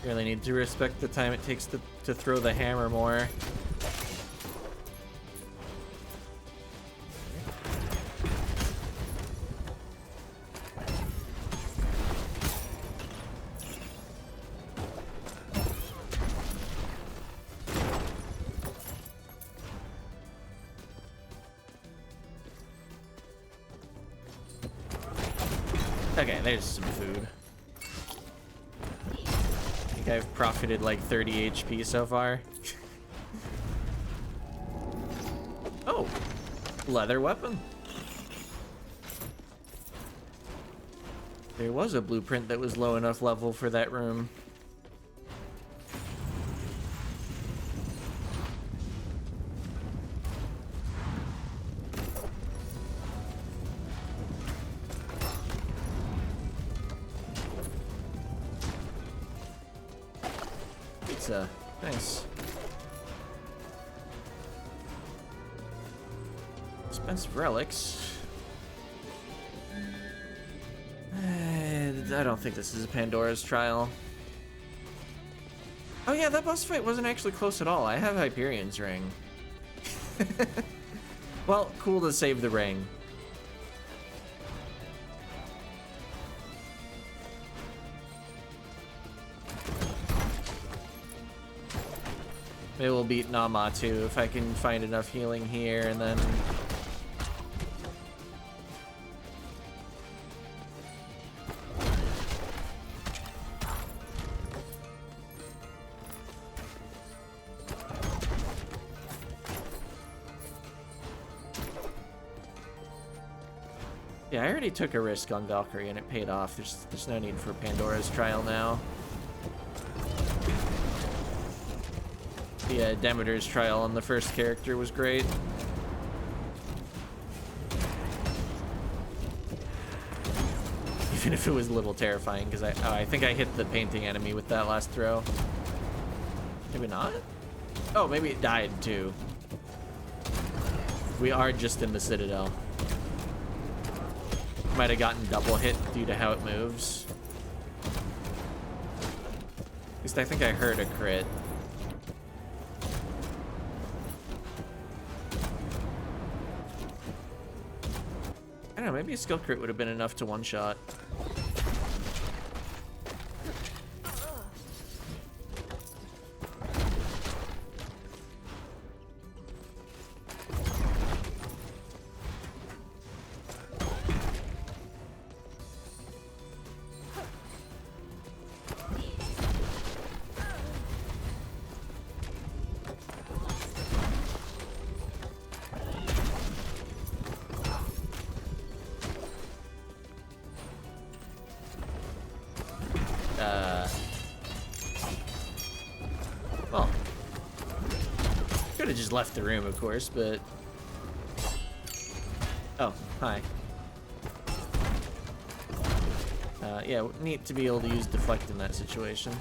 Really need to respect the time it takes to throw the hammer more. Okay, there's some food. I think I've profited like 30 HP so far. Oh, leather weapon. There was a blueprint that was low enough level for that room. Pizza, nice. Expensive relics. I don't think this is a Pandora's Trial. Oh yeah, that boss fight wasn't actually close at all. I have Hyperion's ring. Well, cool to save the ring. Maybe we'll beat Nama too if I can find enough healing here, and then yeah, I already took a risk on Valkyrie and it paid off. There's no need for Pandora's Trial now. Yeah, Demeter's Trial on the first character was great. even if it was a little terrifying, because I think I hit the painting enemy with that last throw. Maybe not? Oh, maybe it died too. We are just in the Citadel. Might have gotten double hit due to how it moves. At least I think I heard a crit. I don't know, maybe a skill crit would have been enough to one-shot. Well, could have just left the room, of course, but... Oh, hi. Yeah, neat to be able to use deflect in that situation.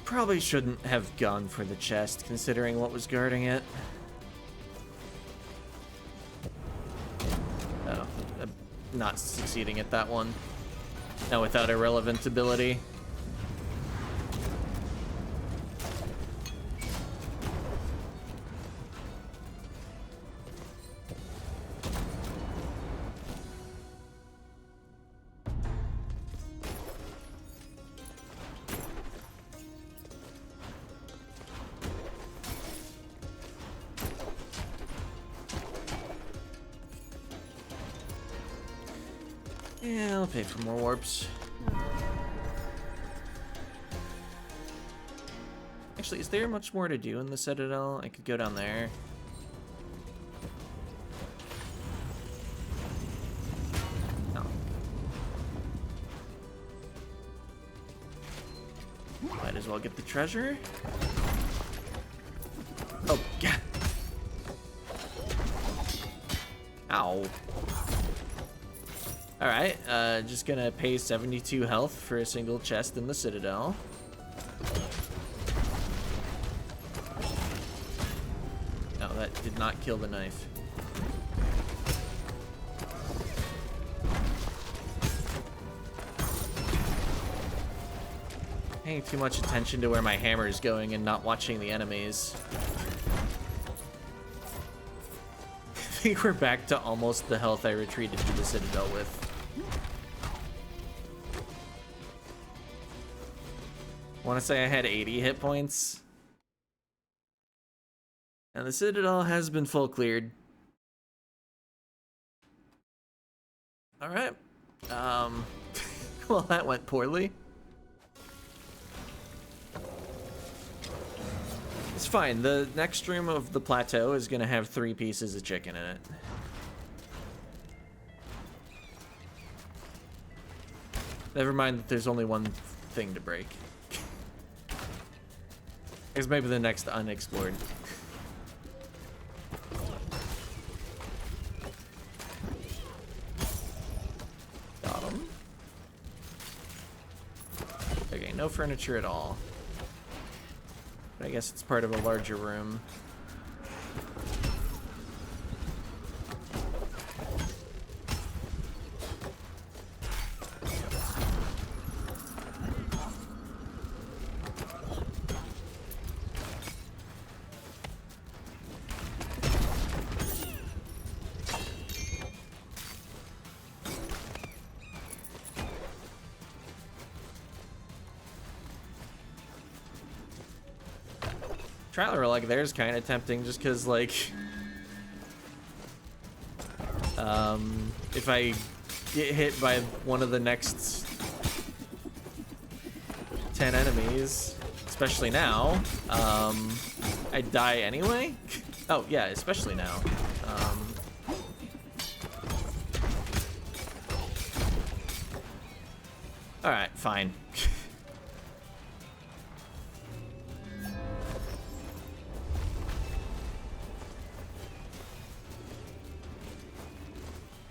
Probably shouldn't have gone for the chest, considering what was guarding it. Oh, I'm not succeeding at that one. Now without a relevant ability. Yeah, I'll pay for more warps. Actually, is there much more to do in the Citadel? I could go down there. No. Might as well get the treasure. Oh, yeah. Ow. Alright, just gonna pay 72 health for a single chest in the Citadel. No, that did not kill the knife. Paying too much attention to where my hammer is going and not watching the enemies. I think we're back to almost the health I retreated to the Citadel with. I want to say I had 80 hit points. And the Citadel has been full cleared. Alright. Well, that went poorly. It's fine. The next room of the plateau is going to have 3 pieces of chicken in it. Never mind that there's only one thing to break. It's maybe the next unexplored. Got him. Okay, no furniture at all. But I guess it's part of a larger room. Traveler like there's kind of tempting just because like if I get hit by one of the next 10 enemies, especially now, I die anyway. Oh yeah, especially now. Fine.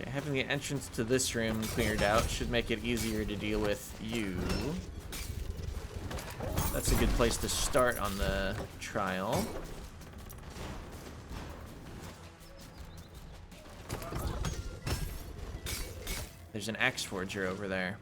Okay, having the entrance to this room cleared out should make it easier to deal with you. That's a good place to start on the trial. There's an axe forger over there.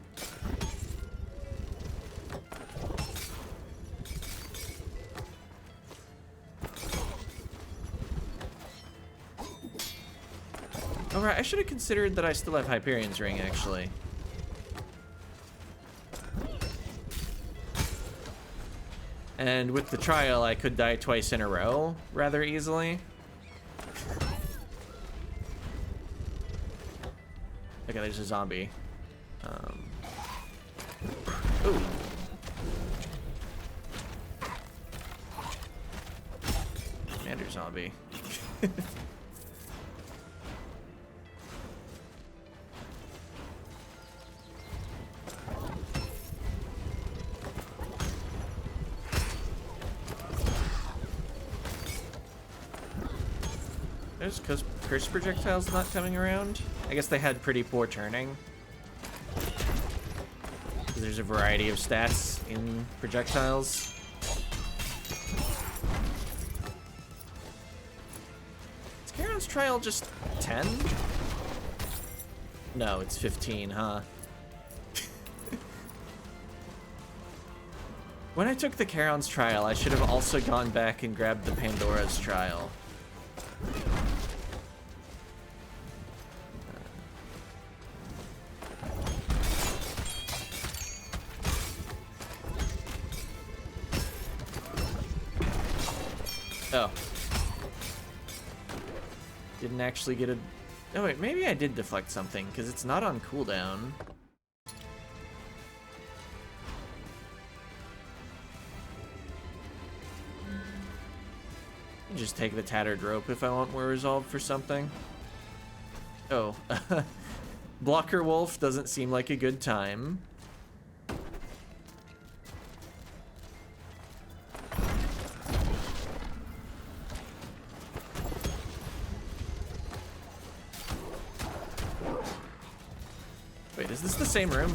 Alright, I should have considered that I still have Hyperion's Ring, actually. And with the trial, I could die twice in a row rather easily. Okay, there's a zombie. Ooh. Commander zombie. There's curse projectiles not coming around. I guess they had pretty poor turning. There's a variety of stats in projectiles. Is Charon's trial just 10? No, it's 15, huh? When I took the Charon's trial, I should have also gone back and grabbed the Pandora's trial. Oh. Didn't actually get a... Oh wait, maybe I did deflect something, because it's not on cooldown. Just take the tattered rope if I want more resolve for something. Oh. Blocker Wolf doesn't seem like a good time. Wait, is this the same room?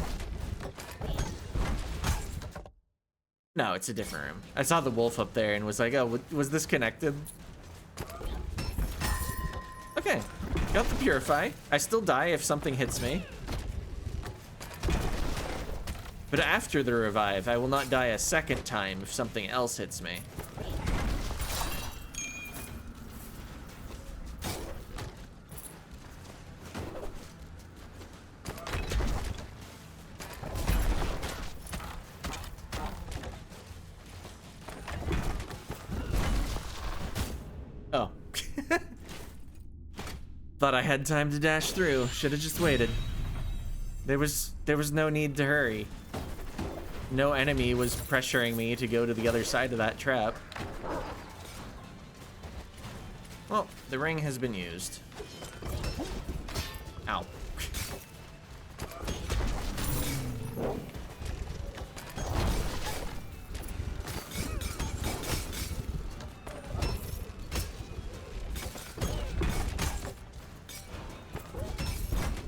No, it's a different room. I saw the wolf up there and was like, oh, was this connected? Okay, got the Purify. I still die if something hits me. But after the revive, I will not die a second time if something else hits me. Oh. Thought I had time to dash through. Should have just waited. There was no need to hurry. No enemy was pressuring me to go to the other side of that trap. Well, the ring has been used. Ow.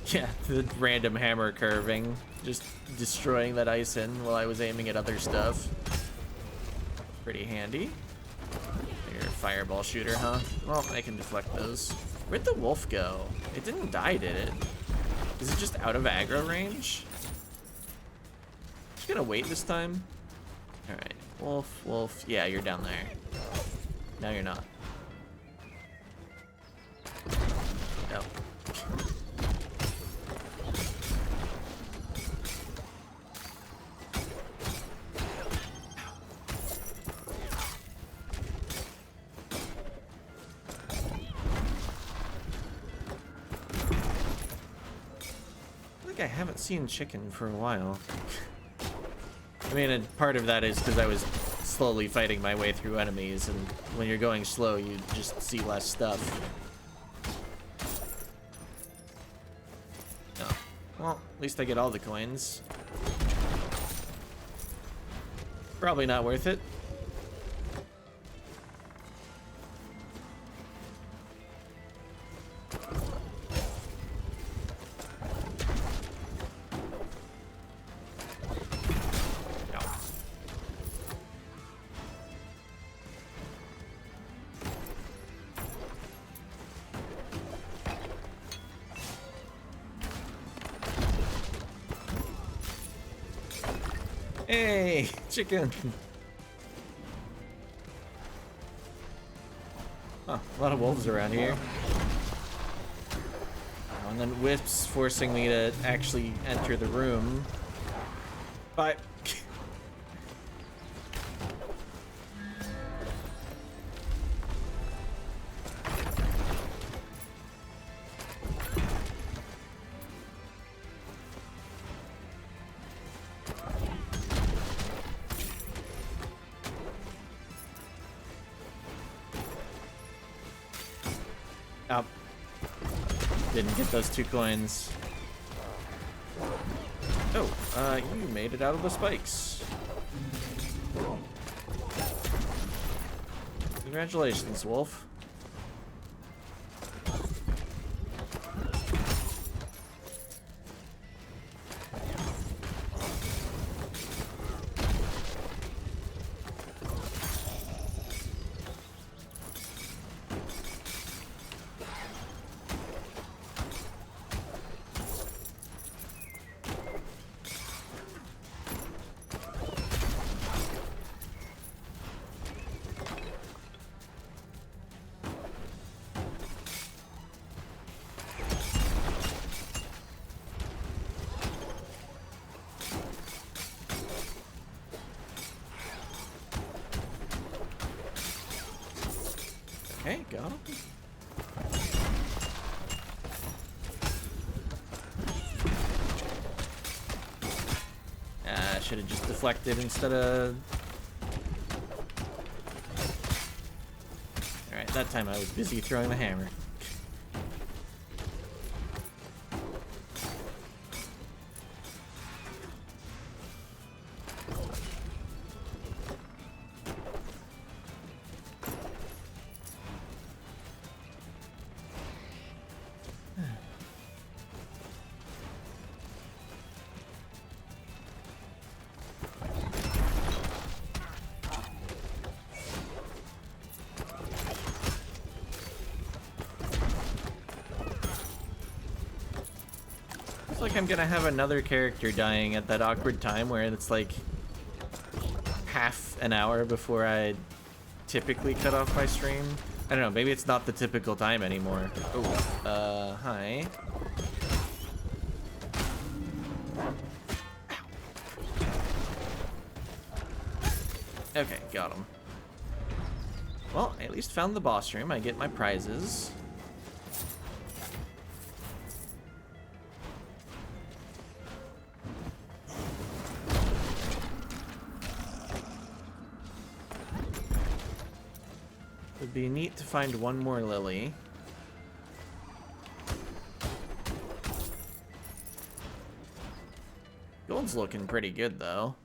Yeah, the random hammer curving, just destroying that ice in while I was aiming at other stuff. Pretty handy. You're a fireball shooter, huh? Well, I can deflect those. Where'd the wolf go? It didn't die, did it? Is it just out of aggro range? Just gonna wait this time. All right, wolf, wolf. Yeah, you're down there. No, you're not. No. I haven't seen chicken for a while. I mean, and part of that is because I was slowly fighting my way through enemies, and when you're going slow, you just see less stuff. Oh. Well, at least I get all the coins. Probably not worth it. Hey, chicken. Huh, a lot of wolves around here. Oh, and then Wisps forcing me to actually enter the room. Bye. Oh. Didn't get those 2 coins. Oh, you made it out of the spikes. Congratulations, Wolf. Okay, got him. I should have just deflected instead of... Alright, that time I was busy throwing the hammer. Like I'm gonna have another character dying at that awkward time where it's like half an hour before I typically cut off my stream. I don't know, maybe it's not the typical time anymore. Oh, hi. Okay, got him. Well, I at least found the boss room. I get my prizes. Would be neat to find one more lily. Gold's looking pretty good though.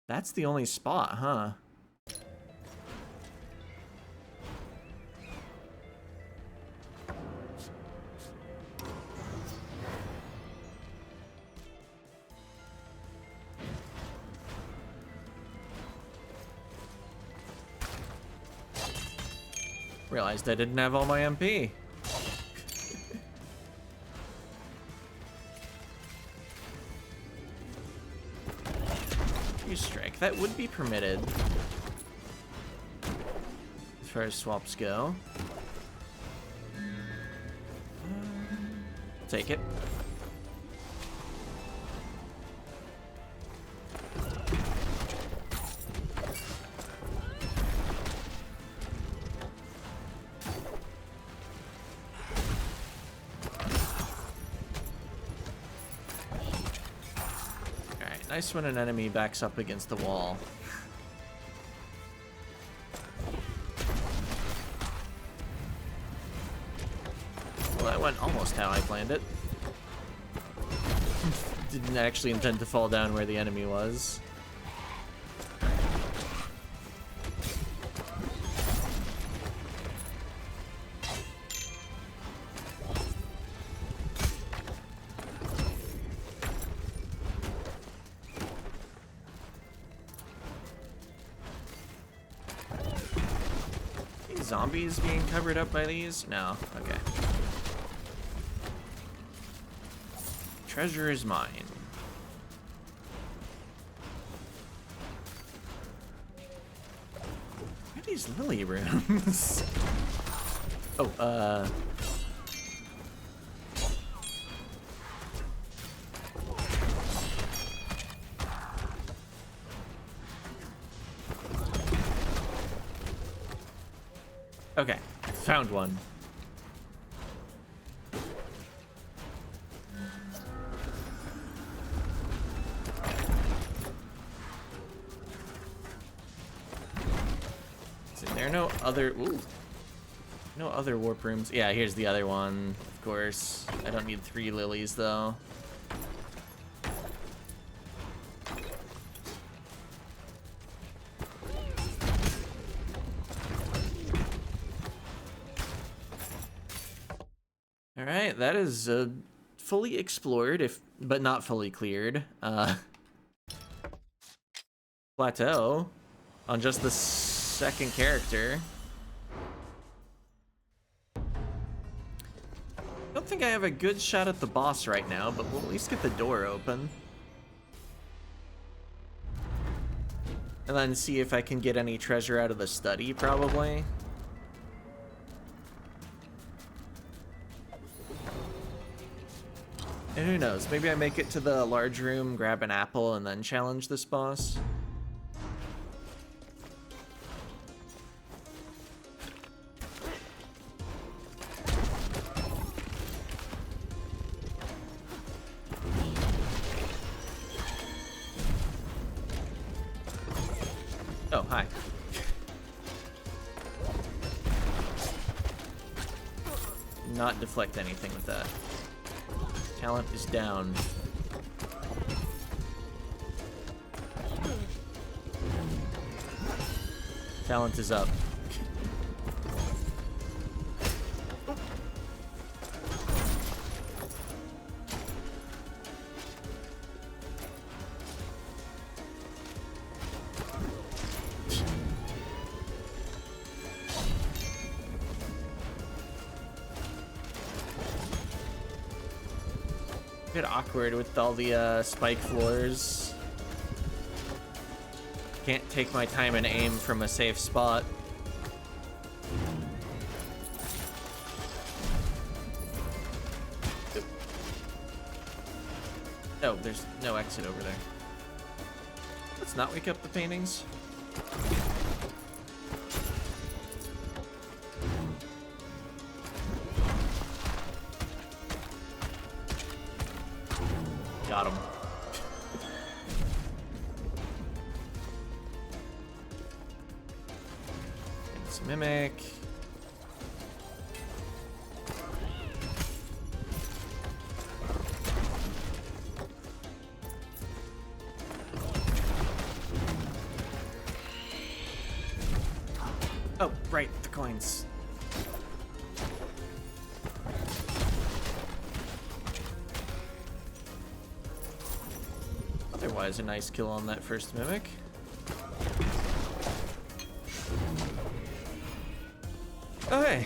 That's the only spot, huh? Realized I didn't have all my MP. Use strike. That would be permitted. As far as swaps go. Take it. Nice when an enemy backs up against the wall. Well, that went almost how I planned it. didn't actually intend to fall down where the enemy was. Zombies being covered up by these? No. Okay. Treasure is mine. What are these lily rooms? Oh, okay, found one. Is there no other? Ooh, no other warp rooms? Yeah, here's the other one. Of course, I don't need 3 lilies though. Alright, that is fully explored, but not fully cleared. Plateau on just the second character. I don't think I have a good shot at the boss right now, but we'll at least get the door open. And then see if I can get any treasure out of the study, probably. And who knows, maybe I make it to the large room, grab an apple, and then challenge this boss. Oh, hi. Not deflect anything with that. Talent is down. Talent is up. Bit awkward with all the spike floors. Can't take my time and aim from a safe spot. Oh, there's no exit over there. Let's not wake up the paintings. Got him. It's mimic. Oh, right, the coins. Otherwise, a nice kill on that first mimic. Okay.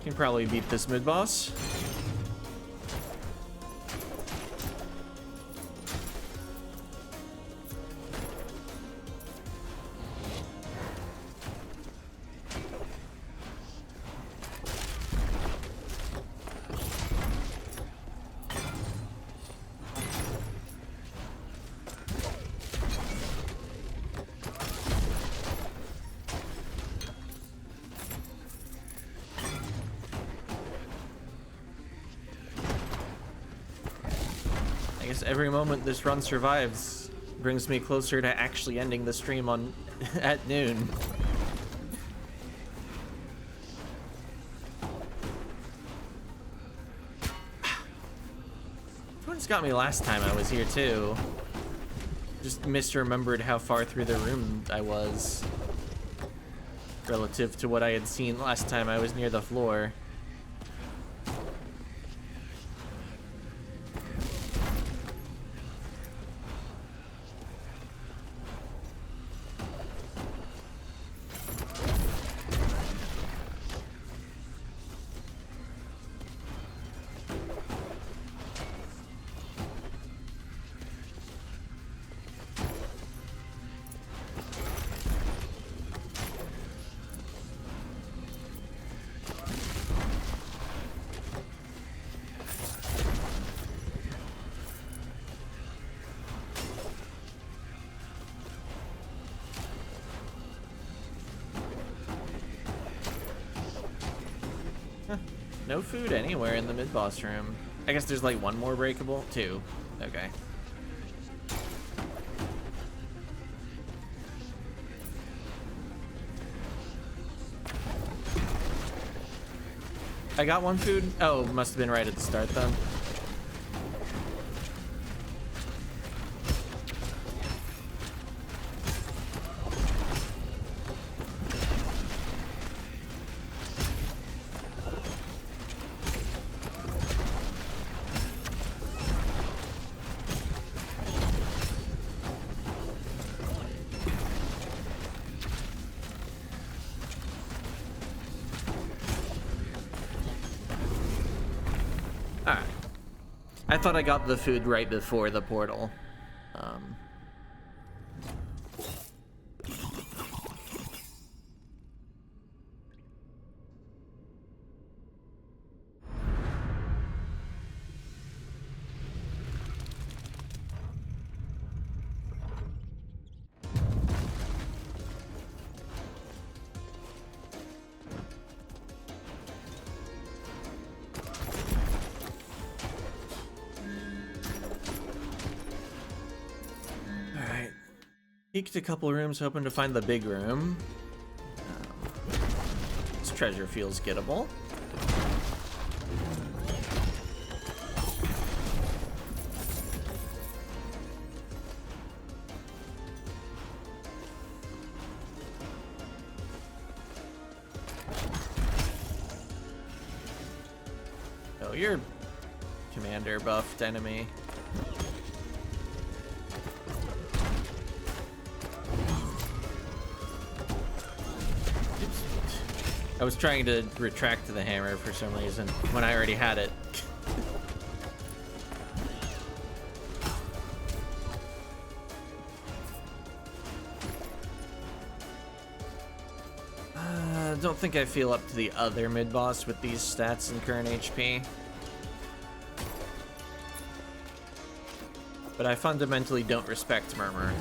Can probably beat this mid-boss. I guess every moment this run survives brings me closer to actually ending the stream on at noon. This got me last time I was here too. Just misremembered how far through the room I was relative to what I had seen last time I was near the floor. No food anywhere in the mid-boss room. I guess there's like one more breakable? Two. Okay. I got one food? Oh, must have been right at the start then. I thought I got the food right before the portal. Peeked a couple rooms, hoping to find the big room. This treasure feels gettable. Oh, you're commander buffed enemy. I was trying to retract the hammer for some reason when I already had it. Don't think I feel up to the other mid-boss with these stats and current HP. But I fundamentally don't respect Murmur.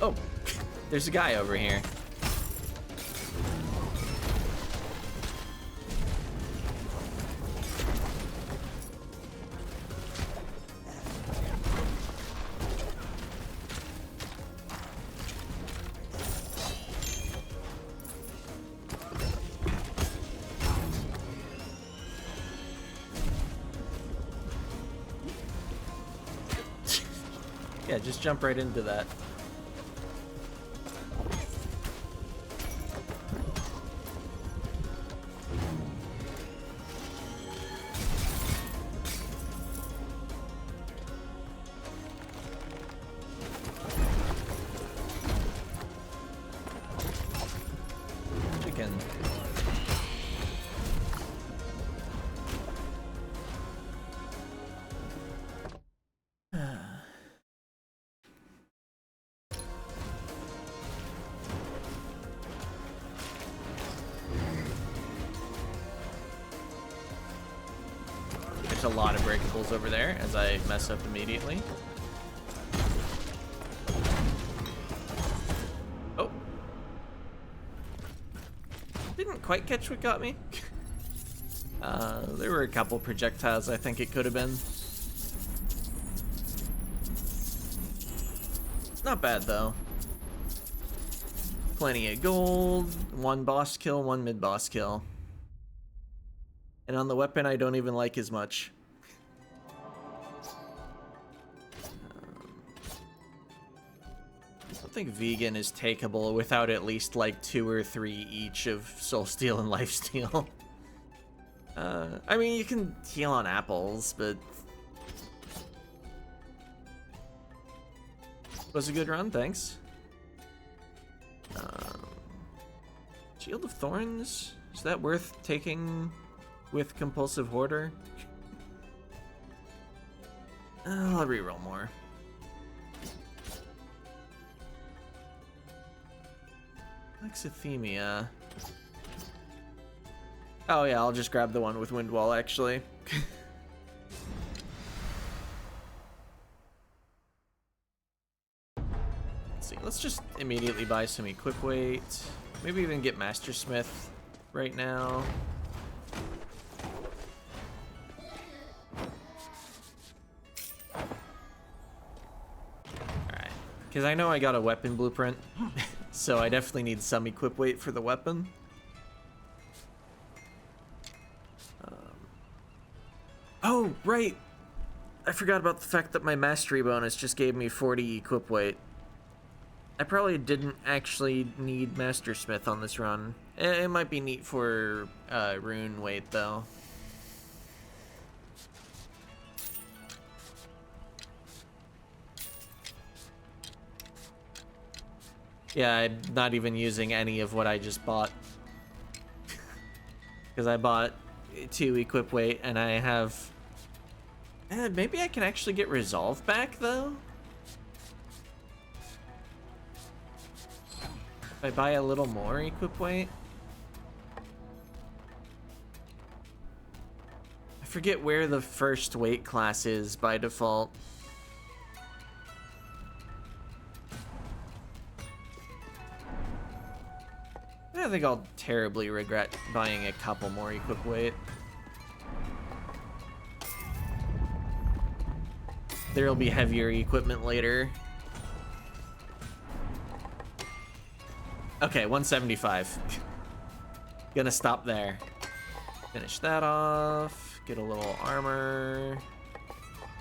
Oh, there's a guy over here. Yeah, just jump right into that. A lot of breakables over there as I mess up immediately. Didn't quite catch what got me. There were a couple projectiles I think it could have been. Not bad though. Plenty of gold, 1 boss kill, 1 mid-boss kill. And on the weapon I don't even like as much. I don't think vegan is takeable without at least like 2 or 3 each of soul steal and life steal. I mean, you can heal on apples, but was a good run, thanks. Shield of Thorns, is that worth taking with Compulsive Hoarder? I'll reroll more. Alexithymia. Oh yeah, I'll just grab the one with Windwall, actually. Let's see, let's just immediately buy some equip weight. Maybe even get Mastersmith right now. Alright, because I know I got a weapon blueprint, so I definitely need some equip weight for the weapon. Oh, right! I forgot about the fact that my mastery bonus just gave me 40 equip weight. I probably didn't actually need Mastersmith on this run. It might be neat for rune weight, though. Yeah, I'm not even using any of what I just bought. Because I bought 2 equip weight, and I have... maybe I can actually get Resolve back, though? If I buy a little more equip weight? I forget where the first weight class is by default. I don't think I'll terribly regret buying a couple more equip weight. There'll be heavier equipment later. Okay, 175. Gonna stop there. Finish that off. Get a little armor.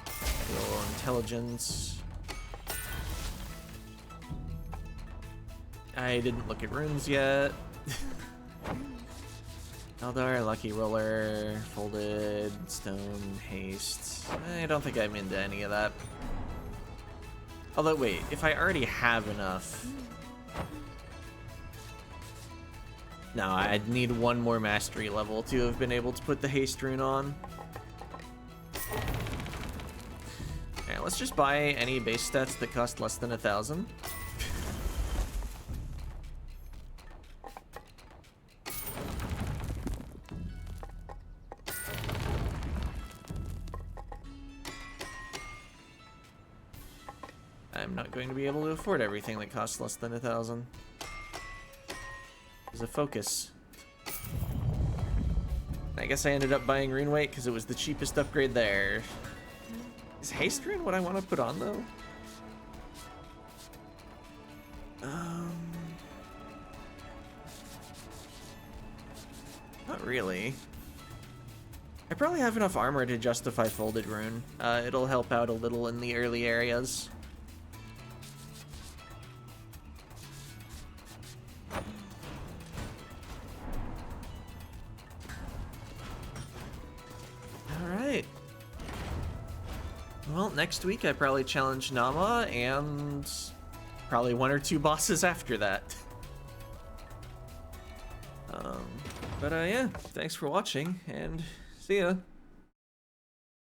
Get a little intelligence. I didn't look at runes yet. Eldar, Lucky Roller, Folded, Stone, Haste. I don't think I'm into any of that. Although, wait, if I already have enough... No, I'd need 1 more mastery level to have been able to put the haste rune on. Alright, let's just buy any base stats that cost less than 1,000. I'm not going to be able to afford everything that costs less than 1,000. There's a focus. I guess I ended up buying rune weight because it was the cheapest upgrade there. Is haste rune what I want to put on though? Not really. I probably have enough armor to justify folded rune. It'll help out a little in the early areas. Well, next week I probably challenge Nama, and probably 1 or 2 bosses after that. But yeah, thanks for watching, and see ya.